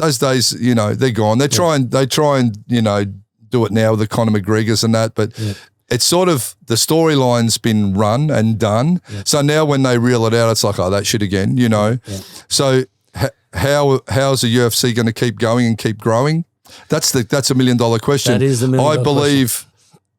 S2: those days, you know, they're gone. They try and you know, do it now with the Conor McGregors and that, but it's sort of the storyline's been run and done. So now when they reel it out, it's like, oh, that shit again, you know. So how's the UFC going to keep going and keep growing? That's $1 million question.
S1: That is the $1 million
S2: I believe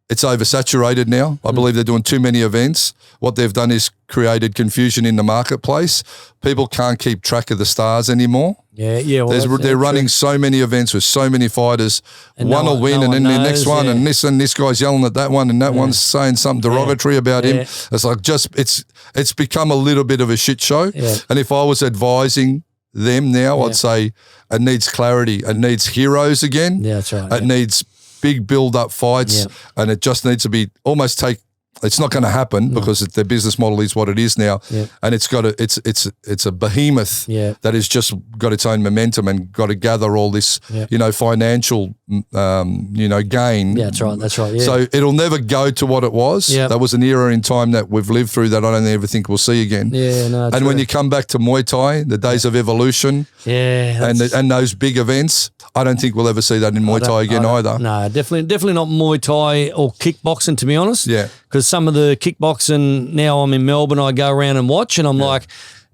S2: it's oversaturated now. I believe they're doing too many events. What they've done is created confusion in the marketplace. People can't keep track of the stars anymore.
S1: Well,
S2: they're running so many events with so many fighters.
S1: And
S2: one will win, and then the next one, and this guy's yelling at that one, and that one's saying something derogatory about him. It's like it's become a little bit of a shit show. And if I was advising them now, I'd say it needs clarity. It needs heroes again.
S1: Yeah, that's right.
S2: It needs big build-up fights, and it just needs to be almost it's not going to happen because their business model is what it is now, and it's a behemoth that has just got its own momentum and got to gather all this, you know, financial, you know, gain.
S1: Yeah, that's right. Yeah.
S2: So it'll never go to what it was. That was an era in time that we've lived through that I don't ever think we'll see again.
S1: Yeah, no.
S2: And when you come back to Muay Thai, the days of evolution, and those big events, I don't think we'll ever see that in Muay Thai again either.
S1: No, definitely not Muay Thai or kickboxing, to be honest.
S2: Yeah.
S1: Because some of the kickboxing, now I'm in Melbourne, I go around and watch, and I'm like,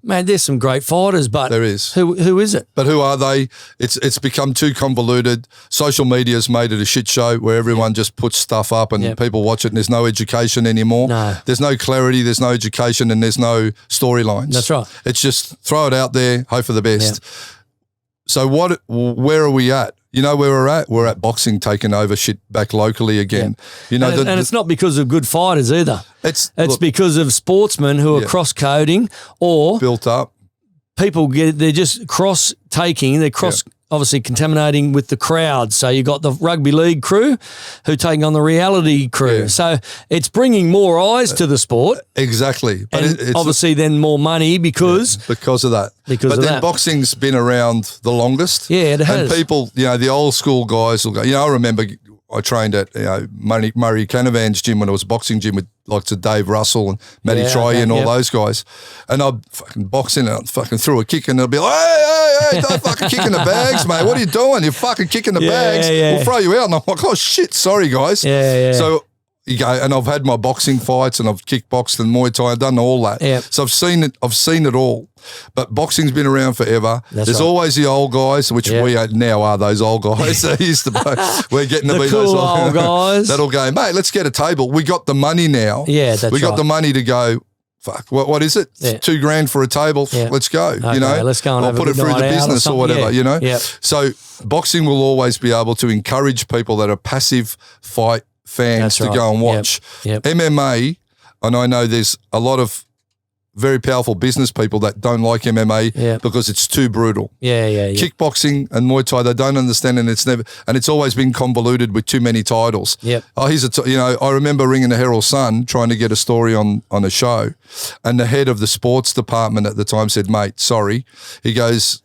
S1: man, there's some great fighters, but
S2: there is.
S1: Who is it?
S2: But who are they? It's become too convoluted. Social media's made it a shit show where everyone just puts stuff up and people watch it, and there's no education anymore.
S1: No.
S2: There's no clarity, there's no education, and there's no storylines.
S1: That's right.
S2: It's just throw it out there, hope for the best. So where are we at? You know where we're at? We're at boxing taking over shit back locally again. You know,
S1: and it's not because of good fighters either. It's
S2: look,
S1: because of sportsmen who are cross-coding or
S2: built up.
S1: People they're just cross-taking, they're obviously contaminating with the crowd. So you got the rugby league crew who taking on the reality crew. So it's bringing more eyes to the sport.
S2: Exactly. But
S1: and
S2: it's
S1: obviously then more money because
S2: of that. But then boxing's been around the longest.
S1: Yeah, it has.
S2: And people, you know, the old school guys will go, you know, I remember I trained at, you know, Murray Canavan's gym when it was a boxing gym with lots of Dave Russell and Matty Try and all those guys. And I'd fucking box in and I'd fucking throw a kick and they'll be like, hey, don't fucking kick in the bags, mate. What are you doing? You're fucking kicking the bags. We'll throw you out. And I'm like, oh, shit, sorry, guys. So you go, and I've had my boxing fights and I've kickboxed and Muay Thai. I've done all that. So I've seen it all. But boxing's been around forever. There's always the old guys, which we now are those old guys. They used to we're getting to be
S1: cool
S2: those
S1: old guys.
S2: That'll go, mate, let's get a table. We got the money now.
S1: Yeah, that's
S2: We got the money to go, fuck, what is it? $2,000 for a table. Let's go.
S1: Okay,
S2: you know,
S1: let's go and
S2: I'll
S1: have
S2: put
S1: a
S2: it through the business or whatever, you know? So boxing will always be able to encourage people that are passive fight fans to go and watch. MMA, and I know there's a lot of very powerful business people that don't like MMA because it's too brutal. Kickboxing and Muay Thai, they don't understand, and it's always been convoluted with too many titles. I remember ringing the Herald Sun trying to get a story on a show, and the head of the sports department at the time said, mate, sorry. He goes,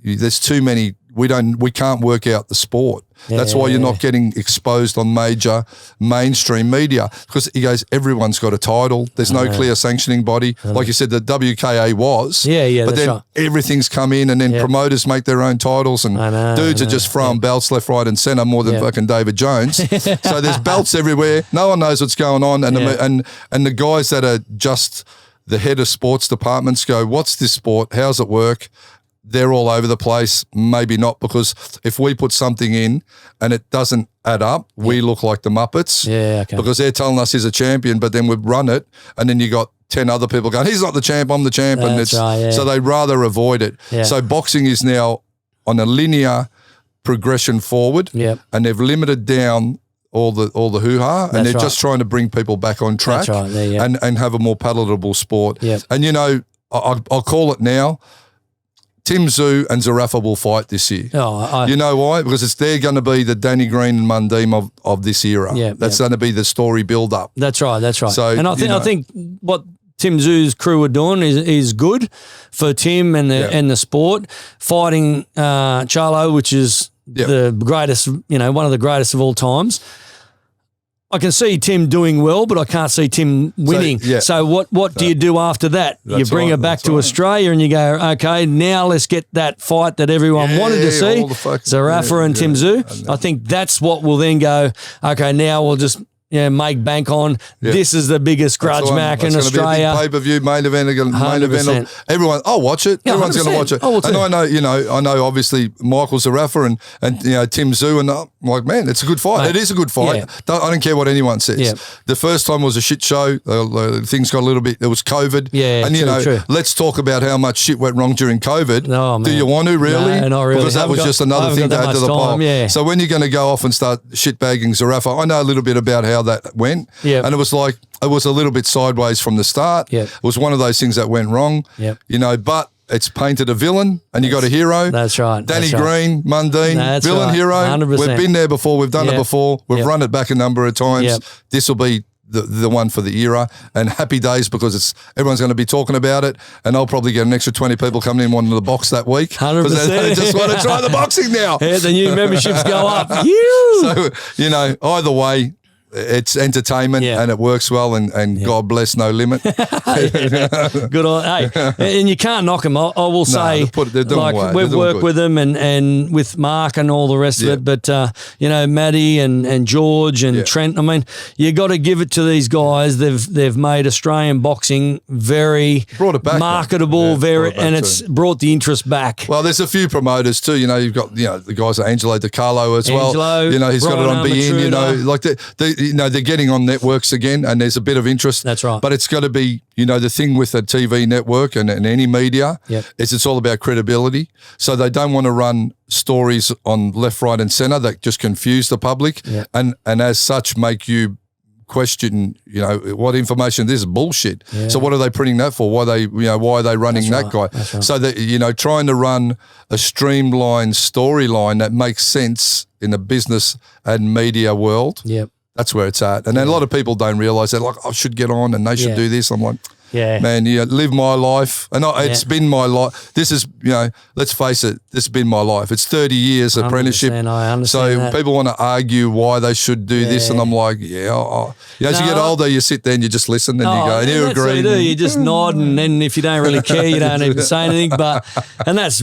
S2: there's too many, we can't work out the sport. That's why you're not getting exposed on major mainstream media, because he goes, everyone's got a title. There's no clear sanctioning body. Like you said, the WKA was. But then everything's come in, and then promoters make their own titles, and dudes are just throwing belts left, right and centre more than fucking David Jones. So there's belts everywhere. No one knows what's going on. And the guys that are just the head of sports departments go, what's this sport? How's it work? They're all over the place. Maybe not, because if we put something in and it doesn't add up, we look like the Muppets. Because they're telling us he's a champion, but then we run it, and then you got 10 other people going, he's not the champ, I'm the champ. So they'd rather avoid it. So boxing is now on a linear progression forward, and they've limited down all the hoo-ha, and they're just trying to bring people back on track and have a more palatable sport. And, you know, I'll call it now, Tim Tszyu and Zarafa will fight this year. You know why? Because they're going to be the Danny Green and Mundeem of this era. That's going to be the story build-up.
S1: That's right. So, and
S2: I
S1: think what Tim Tszyu's crew are doing is good for Tim and the sport. Fighting Charlo, which is the greatest, one of the greatest of all times. I can see Tim doing well, but I can't see Tim winning. So what do you do after that? You bring her back to Australia and you go, okay, now let's get that fight that everyone wanted to see, Zerafa and Tim Tszyu. I think that's what will then go, okay, now we'll just make bank on. This is the biggest grudge match in Australia.
S2: Be a big pay-per-view, main event. Everyone, I'll watch it. Everyone's going to watch it. And I know, obviously, Michael Zerafa and Tim Tszyu, and I'm like, man, it's a good fight. Mate, it is a good fight. I don't care what anyone says. The first time was a shit show. Things got a little bit, there was COVID. True. Let's talk about how much shit went wrong during COVID.
S1: Oh, man.
S2: Do you want to really?
S1: No, not really.
S2: Because that was just another thing to add to the pile. So when you're going to go off and start shitbagging Zerafa, I know a little bit about how that went. And it was like, it was a little bit sideways from the start. It was one of those things that went wrong. But it's painted a villain and you got a hero.
S1: That's right.
S2: Danny Green, Mundine, villain, hero.
S1: 100%.
S2: We've been there before. We've done it before. We've run it back a number of times. This will be the one for the era, and happy days because everyone's going to be talking about it, and I'll probably get an extra 20 people coming in wanting the box that week.
S1: 100%.
S2: Because they just want to try the boxing now.
S1: The new memberships go up.
S2: So, either way, it's entertainment and it works well, and God bless No Limit.
S1: Good on. Hey, and you can't knock them. I will say, we've worked with them and with Mark and all the rest of it. But Maddie and George and Trent. I mean, you got to give it to these guys. They've made Australian boxing very marketable, and it's brought the interest back.
S2: Well, there's a few promoters too. You've got the guys like Angelo DiCarlo as well. He's got it on beIN. They're getting on networks again, and there's a bit of interest.
S1: That's right.
S2: But it's got to be, the thing with a TV network and any media is it's all about credibility. So they don't want to run stories on left, right, and centre that just confuse the public and as such make you question, what information, this is bullshit. So what are they printing that for? Why are they running that guy?
S1: Right.
S2: So that, trying to run a streamlined storyline that makes sense in the business and media world. That's where it's at. And then a lot of people don't realise that, like, I should get on and they should do this. I'm like, man, live my life. And it's been my life. This is, let's face it, this has been my life. It's 30 years apprenticeship.
S1: I understand
S2: so
S1: that.
S2: people want to argue why they should do this. And I'm like, as you get older, you sit there and you just listen and you go, and you agree.
S1: What you do. You just nod, and then if you don't really care, you don't even say anything. And that's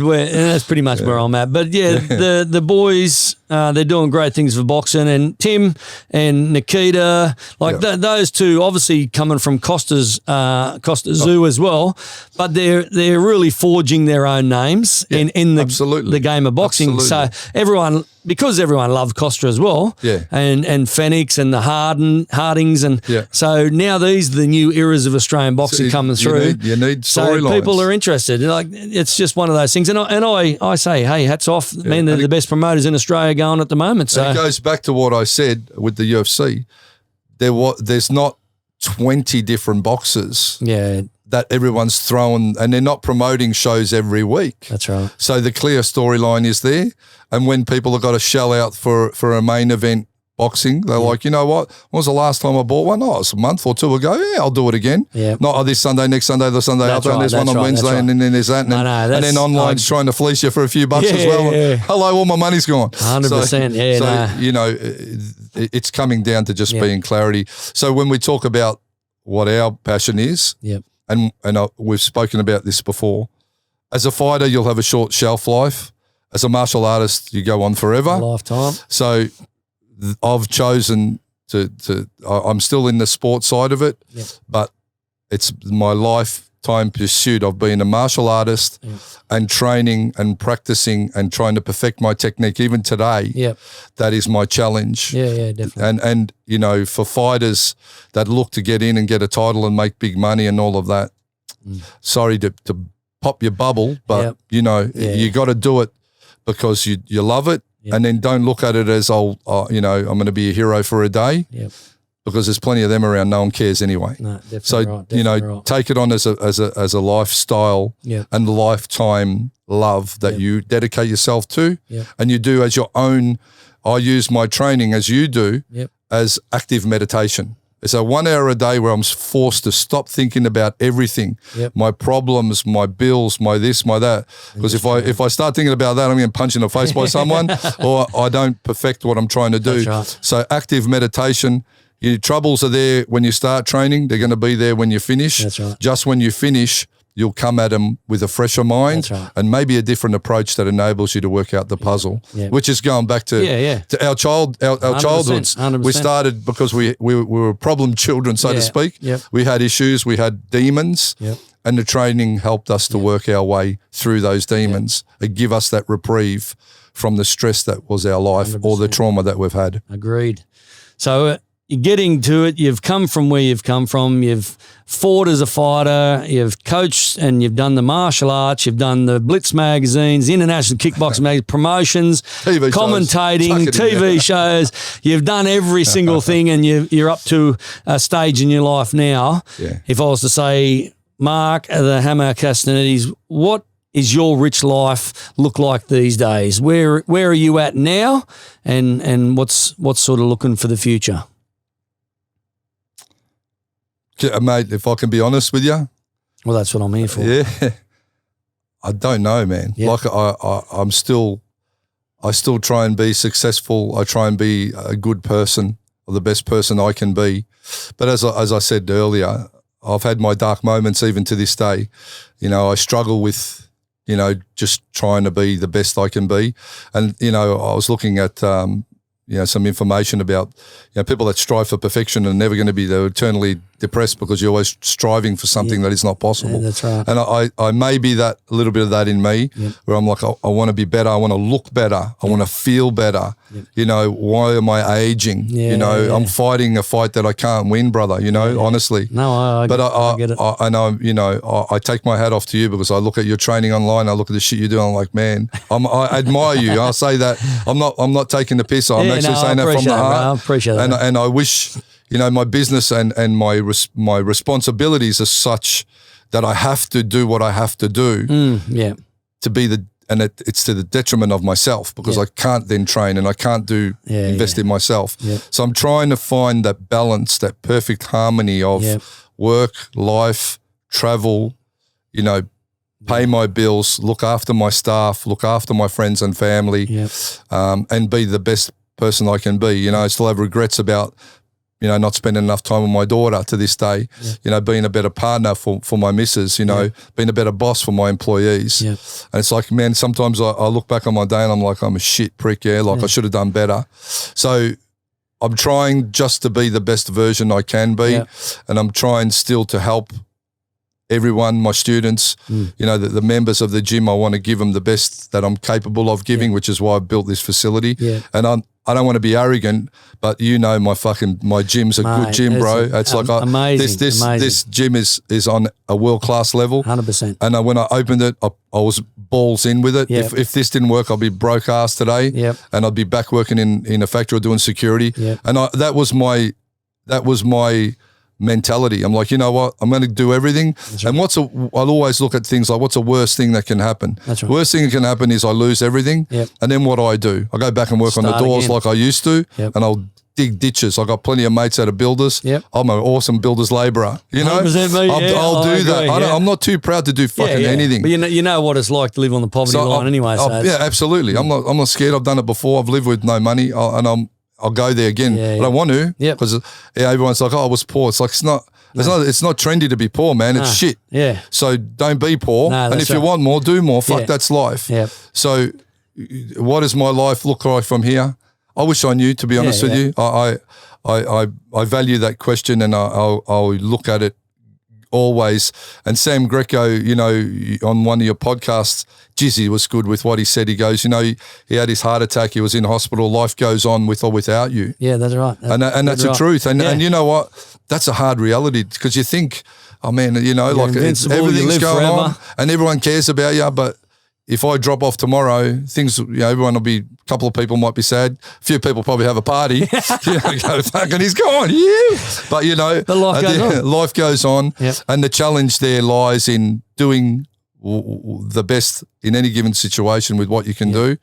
S1: pretty much where I'm at. But the boys, they're doing great things for boxing, and Tim and Nikita, those two, obviously coming from Costa Tszyu as well, but they're really forging their own names in the game of boxing.
S2: Absolutely.
S1: So because everyone loved Costa as well, and Phoenix and the Hardings, and so now these are the new eras of Australian boxing coming through.
S2: You need storylines.
S1: So people are interested. It's just one of those things, and I say, hey, hats off, man. They're the best promoters in Australia going at the moment. So
S2: it goes back to what I said with the UFC. There's not 20 different boxers. That everyone's throwing, and they're not promoting shows every week.
S1: That's right.
S2: So the clear storyline is there, and when people have got to shell out for a main event boxing, they're like, you know what? When was the last time I bought one? Oh, it's a month or two ago. Yeah, I'll do it again. Not this Sunday, next Sunday, the Sunday after, and there's one on Wednesday, and then there's that, and then online's trying to fleece you for a few bucks as well. Hello, all my money's gone.
S1: 100%.
S2: It's coming down to just being clarity. So when we talk about what our passion is, and we've spoken about this before, as a fighter, you'll have a short shelf life. As a martial artist, you go on forever.
S1: A lifetime.
S2: So I've chosen I'm still in the sport side of it, but it's my lifetime pursuit of being a martial artist and training and practicing and trying to perfect my technique. Even today, that is my challenge.
S1: Definitely.
S2: And for fighters that look to get in and get a title and make big money and all of that, sorry to pop your bubble, but you got to do it because you love it. And then don't look at it as, I'm going to be a hero for a day, because there's plenty of them around. No one cares anyway.
S1: No, definitely
S2: so
S1: right.
S2: take it on as a lifestyle and lifetime love that you dedicate yourself to, and you do as your own. I use my training as you do as active meditation. It's a 1 hour a day where I'm forced to stop thinking about everything, my problems, my bills, my this, my that. Because if I start thinking about that, I'm getting punched in the face by someone, or I don't perfect what I'm trying to do.
S1: That's right.
S2: So active meditation, Your troubles are there when you start training. They're going to be there when you finish.
S1: That's right.
S2: Just when you finish, you'll come at them with a fresher mind.
S1: That's right.
S2: And maybe a different approach that enables you to work out the puzzle, which is going back to, to our childhoods.
S1: 100%.
S2: We started because we were problem children, so to speak.
S1: Yep.
S2: We had issues. We had demons.
S1: Yep.
S2: And the training helped us to work our way through those demons and give us that reprieve from the stress that was our life
S1: 100%.
S2: or the trauma that we've had.
S1: Agreed. So you're getting to it. You've come from where you've come from. You've fought as a fighter. You've coached and you've done the martial arts. You've done the Blitz magazines, International Kickboxing magazine, promotions,
S2: TV
S1: commentating, TV shows. You've done every single thing, and you're up to a stage in your life now.
S2: Yeah.
S1: If I was to say, Mark, the Hammer Castagnini's, what is your rich life look like these days? Where are you at now, and what's sort of looking for the future?
S2: Yeah, mate, if I can be honest with you.
S1: Well, that's what I'm here for.
S2: Yeah. I don't know, man.
S1: Yeah.
S2: Like I still try and be successful. I try and be a good person, or the best person I can be. But as I said earlier, I've had my dark moments even to this day. You know, I struggle with, you know, just trying to be the best I can be. And, you know, I was looking at, you know, some information about, you know, people that strive for perfection are never going to be, they're eternally depressed because you're always striving for something that is not possible.
S1: Yeah, that's right.
S2: And I may be that, a little bit of that in me, where I'm like, I want to be better. I want to look better. I want to feel better. You know, why am I aging? You know, I'm fighting a fight that I can't win, brother, you know, honestly.
S1: No, I get it.
S2: I know, you know, I take my hat off to you because I look at your training online. I look at the shit you do. I'm like, man, I admire you. I'll say that. I'm not taking the piss. I'm actually saying that from the heart.
S1: Bro, I appreciate that.
S2: And I wish, you know, my business and my responsibilities are such that I have to do what I have to do to be it's to the detriment of myself because I can't then train and I can't invest in myself. So I'm trying to find that balance, that perfect harmony of work, life, travel, you know, pay my bills, look after my staff, look after my friends and family, and be the best person I can be. You know, I still have regrets about, you know, not spending enough time with my daughter to this day, you know, being a better partner for my missus, you know, being a better boss for my employees. And it's like, man, sometimes I look back on my day and I'm like, I'm a shit prick, I should have done better. So I'm trying just to be the best version I can be, and I'm trying still to help everyone, my students, you know, the members of the gym. I want to give them the best that I'm capable of giving, which is why I built this facility. And I don't want to be arrogant, but you know, my gym's a good gym, bro. It's like
S1: amazing.
S2: This gym is on a world-class level.
S1: 100%.
S2: And when I opened it, I was balls in with it. If this didn't work, I'll be broke ass today, and I'd be back working in a factory or doing security. And that was my mentality. I'm like, you know what? I'm going to do everything. And I'll always look at things like, what's the worst thing that can happen? Worst thing that can happen is I lose everything. And then what do? I go back and work on the doors like I used to, and I'll dig ditches. I got plenty of mates that are builders. I'm an awesome builder's labourer. You know, I'll do that. I'm not too proud to do fucking anything.
S1: But you know what it's like to live on the poverty line anyway.
S2: Yeah, absolutely. I'm not scared. I've done it before. I've lived with no money, and I'll go there again. But I want to, because everyone's like, oh, I was poor. It's like, it's not trendy to be poor, man. It's shit. So don't be poor. And if you want more, do more. Fuck, that's life. So what does my life look like from here? I wish I knew, to be honest with you. I value that question, and I'll look at it always. And Sam Greco, you know, on one of your podcasts, Jizzy was good with what he said. He goes, you know, he had his heart attack. He was in hospital. Life goes on with or without you.
S1: Yeah, that's right.
S2: And that's the truth. And you know what? That's a hard reality, because you think, oh man, you know,
S1: You're
S2: like
S1: going
S2: everything's going
S1: forever
S2: on and everyone cares about you. But if I drop off tomorrow, things, you know, everyone will be, a couple of people might be sad. A few people probably have a party. You know, go, fucking, he's gone. Yeah. But, you know, life goes on. And the challenge there lies in doing the best in any given situation with what you can do.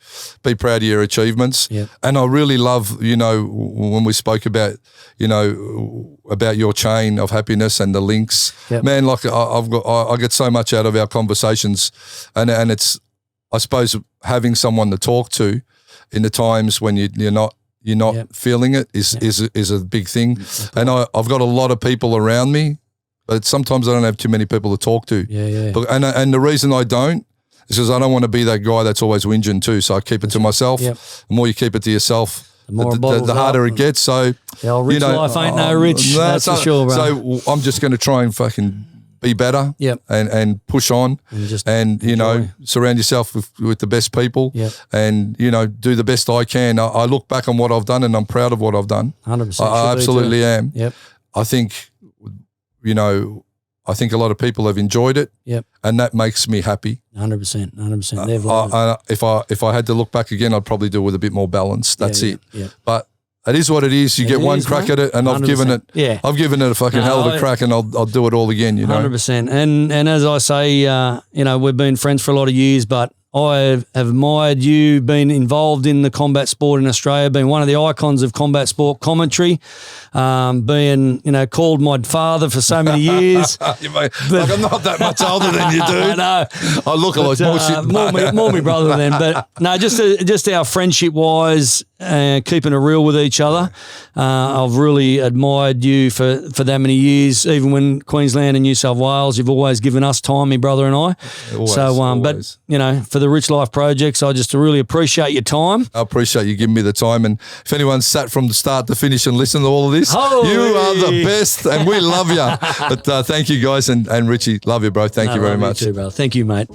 S2: Be proud of your achievements. And I really love, you know, when we spoke about, you know, about your chain of happiness and the links, man, like I get so much out of our conversations, and it's, I suppose, having someone to talk to in the times when you're not you're not feeling it is a big thing. And I've got a lot of people around me, but sometimes I don't have too many people to talk to. And the reason I don't is because I don't want to be that guy that's always whinging too. So I keep it to myself. The more you keep it to yourself, the harder it gets. So
S1: the old rich life ain't no rich. That's for sure, bro.
S2: So I'm just going to try and fucking be better and push on and you know, surround yourself with the best people and, you know, do the best I can. I look back on what I've done and I'm proud of what I've done.
S1: 100%.
S2: I absolutely am. I think, you know, I think a lot of people have enjoyed it and that makes me happy.
S1: 100%. They've loved it.
S2: If I had to look back again, I'd probably do it with a bit more balance. That's it. But it is what it is. You get one crack at it, and I've given it. I've given it a fucking hell of a crack, and I'll do it all again. You know,
S1: 100%. And as I say, you know, we've been friends for a lot of years, but I have admired you, been involved in the combat sport in Australia, being one of the icons of combat sport commentary, being, you know, called my father for so many years.
S2: Like I'm not that much older than you, dude.
S1: I know.
S2: I look like more shit.
S1: More my brother than, but no, just our friendship wise, keeping it real with each other. I've really admired you for that many years. Even when Queensland and New South Wales, you've always given us time, my brother and I.
S2: Always.
S1: But you know, for the Rich Life projects, I just really appreciate your time.
S2: I appreciate you giving me the time. And if anyone sat from the start to finish and listened to all of this, you are the best, and we love you. But thank you guys, and Richie, love you, bro. Thank you very much.
S1: You too, bro. Thank you, mate.